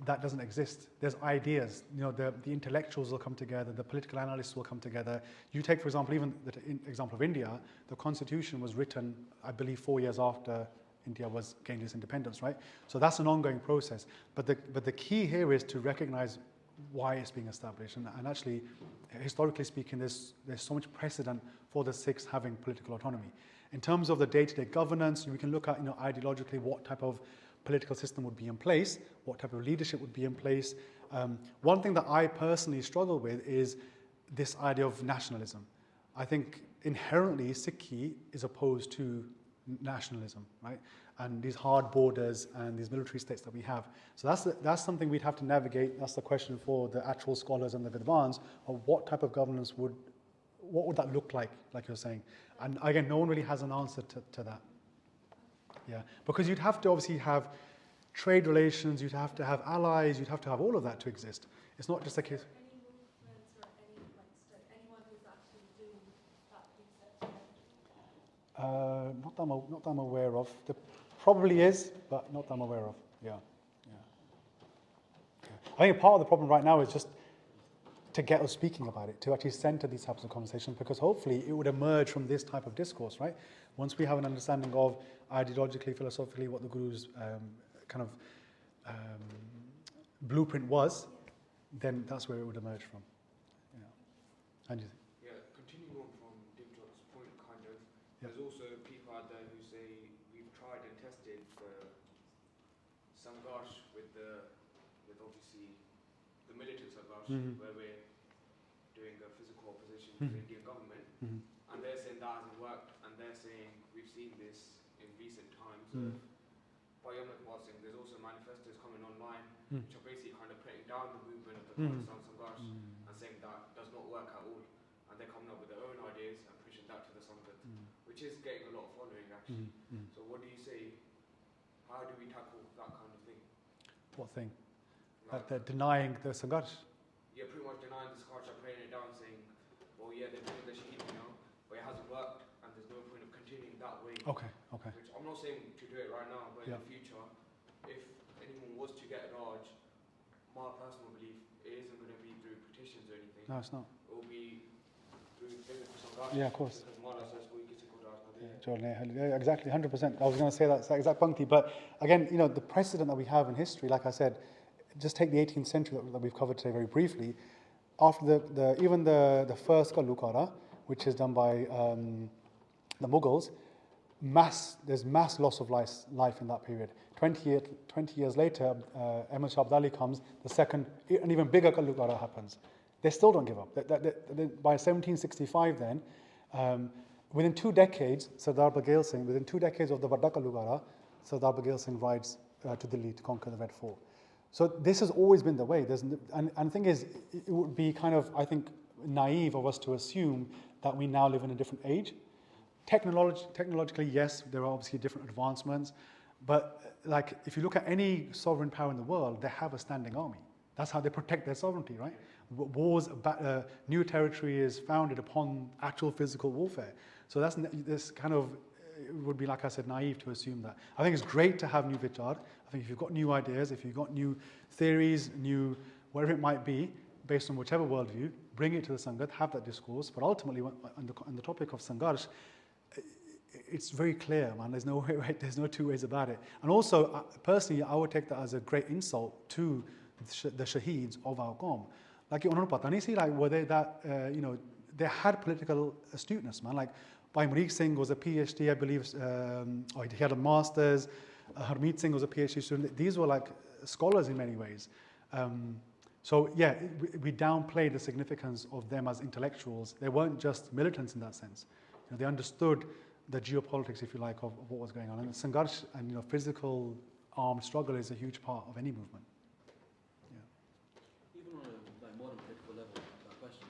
that doesn't exist. There's ideas. The intellectuals will come together, the political analysts will come together. You take, for example, even the example of India, the constitution was written, I believe, 4 years after India was gained its independence, right? So that's an ongoing process. But the key here is to recognize why it's being established. And actually, historically speaking, there's so much precedent for the Sikhs having political autonomy. In terms of the day-to-day governance, we can look at, ideologically what type of political system would be in place, what type of leadership would be in place. One thing that I personally struggle with is this idea of nationalism. I think inherently Sikhi is opposed to nationalism, right? And these hard borders and these military states that we have. So that's something we'd have to navigate. That's the question for the actual scholars and the Vidwans of what type of governance what would that look like you're saying? And again, no one really has an answer to that. Yeah, because you'd have to obviously have trade relations, you'd have to have allies, you'd have to have all of that to exist. It's not just a case. Any movements or anyone who's actually doing that research? Not that I'm aware of. There probably is, but not that I'm aware of. Yeah. I think part of the problem right now is just to get us speaking about it, to actually center these types of conversations, because hopefully it would emerge from this type of discourse, right? Once we have an understanding of ideologically, philosophically, what the Guru's blueprint was, then that's where it would emerge from. Yeah. And Continuing on from Dipjot's point, Yeah. there's also people out there who say we've tried and tested the Sangharsh with obviously the militant Sangharsh, where we're doing a physical opposition to the Indian government, and they're saying that hasn't worked, and they're saying we've seen this in recent times. By there's also manifestos coming online which are basically kind of putting down the movement of the Khalistan Sangharsh and saying that does not work at all, and they're coming up with their own ideas and pushing that to the Sangat, which is getting a lot of following actually. So what do you say? How do we tackle that kind of thing? What thing? That they're denying the Sangharsh? Yeah, pretty much denying the Sangharsh, playing it down, saying, well, yeah, they're doing the Shaheed now, but it hasn't worked, and there's no point of continuing that way. Okay. Which I'm not saying to do it right now, but in the future, if anyone was to get a Raj, my personal belief, it isn't going to be through petitions or anything. No, it's not. It will be through Sangharsh. Yeah, of course. Because Mala says, well, you can go down. Yeah, exactly, 100%. I was going to say that exact puncti, but again, the precedent that we have in history, like I said, just take the 18th century that we've covered today very briefly. After even the first Kalukara, which is done by the Mughals, there's mass loss of life in that period. 20 years later, Ahmad Shah Abdali comes, the second, an even bigger Kalukara happens. They still don't give up. By 1765 then, within 2 decades, Sardar Baghel Singh, within 2 decades of the Vadda Kalugara, Sardar Baghel Singh rides to Delhi to conquer the Red Fort. So this has always been the way. And the thing is, it would be kind of, I think, naive of us to assume that we now live in a different age. Technologically, yes, there are obviously different advancements, but like if you look at any sovereign power in the world, they have a standing army. That's how they protect their sovereignty, right? Wars, new territory is founded upon actual physical warfare. So that's this kind of, it would be, like I said, naive to assume that. I think it's great to have new vichar. I think if you've got new ideas, if you've got new theories, new whatever it might be, based on whichever worldview, bring it to the Sangat, have that discourse. But ultimately, on the topic of Sangharsh, it's very clear, man. There's no two ways about it. And also, personally, I would take that as a great insult to the shaheeds of our Qawm. Like, were they that, they had political astuteness, man. Like, Bhai Marikh Singh was a PhD, I believe, or he had a master's. Harmeet Singh was a PhD student. These were like scholars in many ways. So yeah, we downplay the significance of them as intellectuals. They weren't just militants in that sense. They understood the geopolitics, if you like, of what was going on. And Sangharsh and physical armed struggle is a huge part of any movement. Yeah. Even on a modern political level, that question.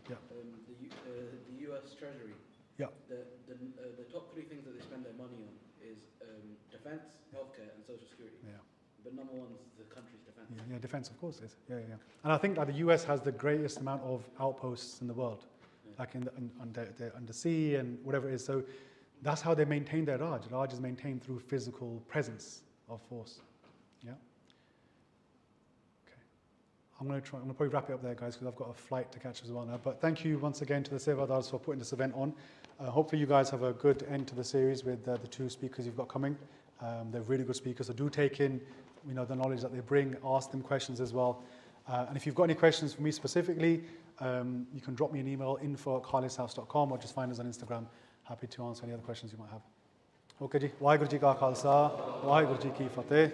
Yeah. The U.S. Treasury. Yeah. The top three things that they spend their money on is defense, healthcare, and social security. Yeah. But number one is the country's defense. Yeah, defense, of course, is. Yeah. And I think that the US has the greatest amount of outposts in the world, like under sea and whatever it is. So that's how they maintain their Raj. Raj is maintained through physical presence of force. Yeah. Okay. I'm going to probably wrap it up there, guys, because I've got a flight to catch as well now. But thank you once again to the Sevadars for putting this event on. Hopefully you guys have a good end to the series with the two speakers you've got coming. They're really good speakers, so do take in the knowledge that they bring, ask them questions as well. And if you've got any questions for me specifically, you can drop me an email, info@khalishouse.com, or just find us on Instagram. Happy to answer any other questions you might have. Okay ji, Waheguru ji ka Khalsa, Waheguru ji ki Fateh.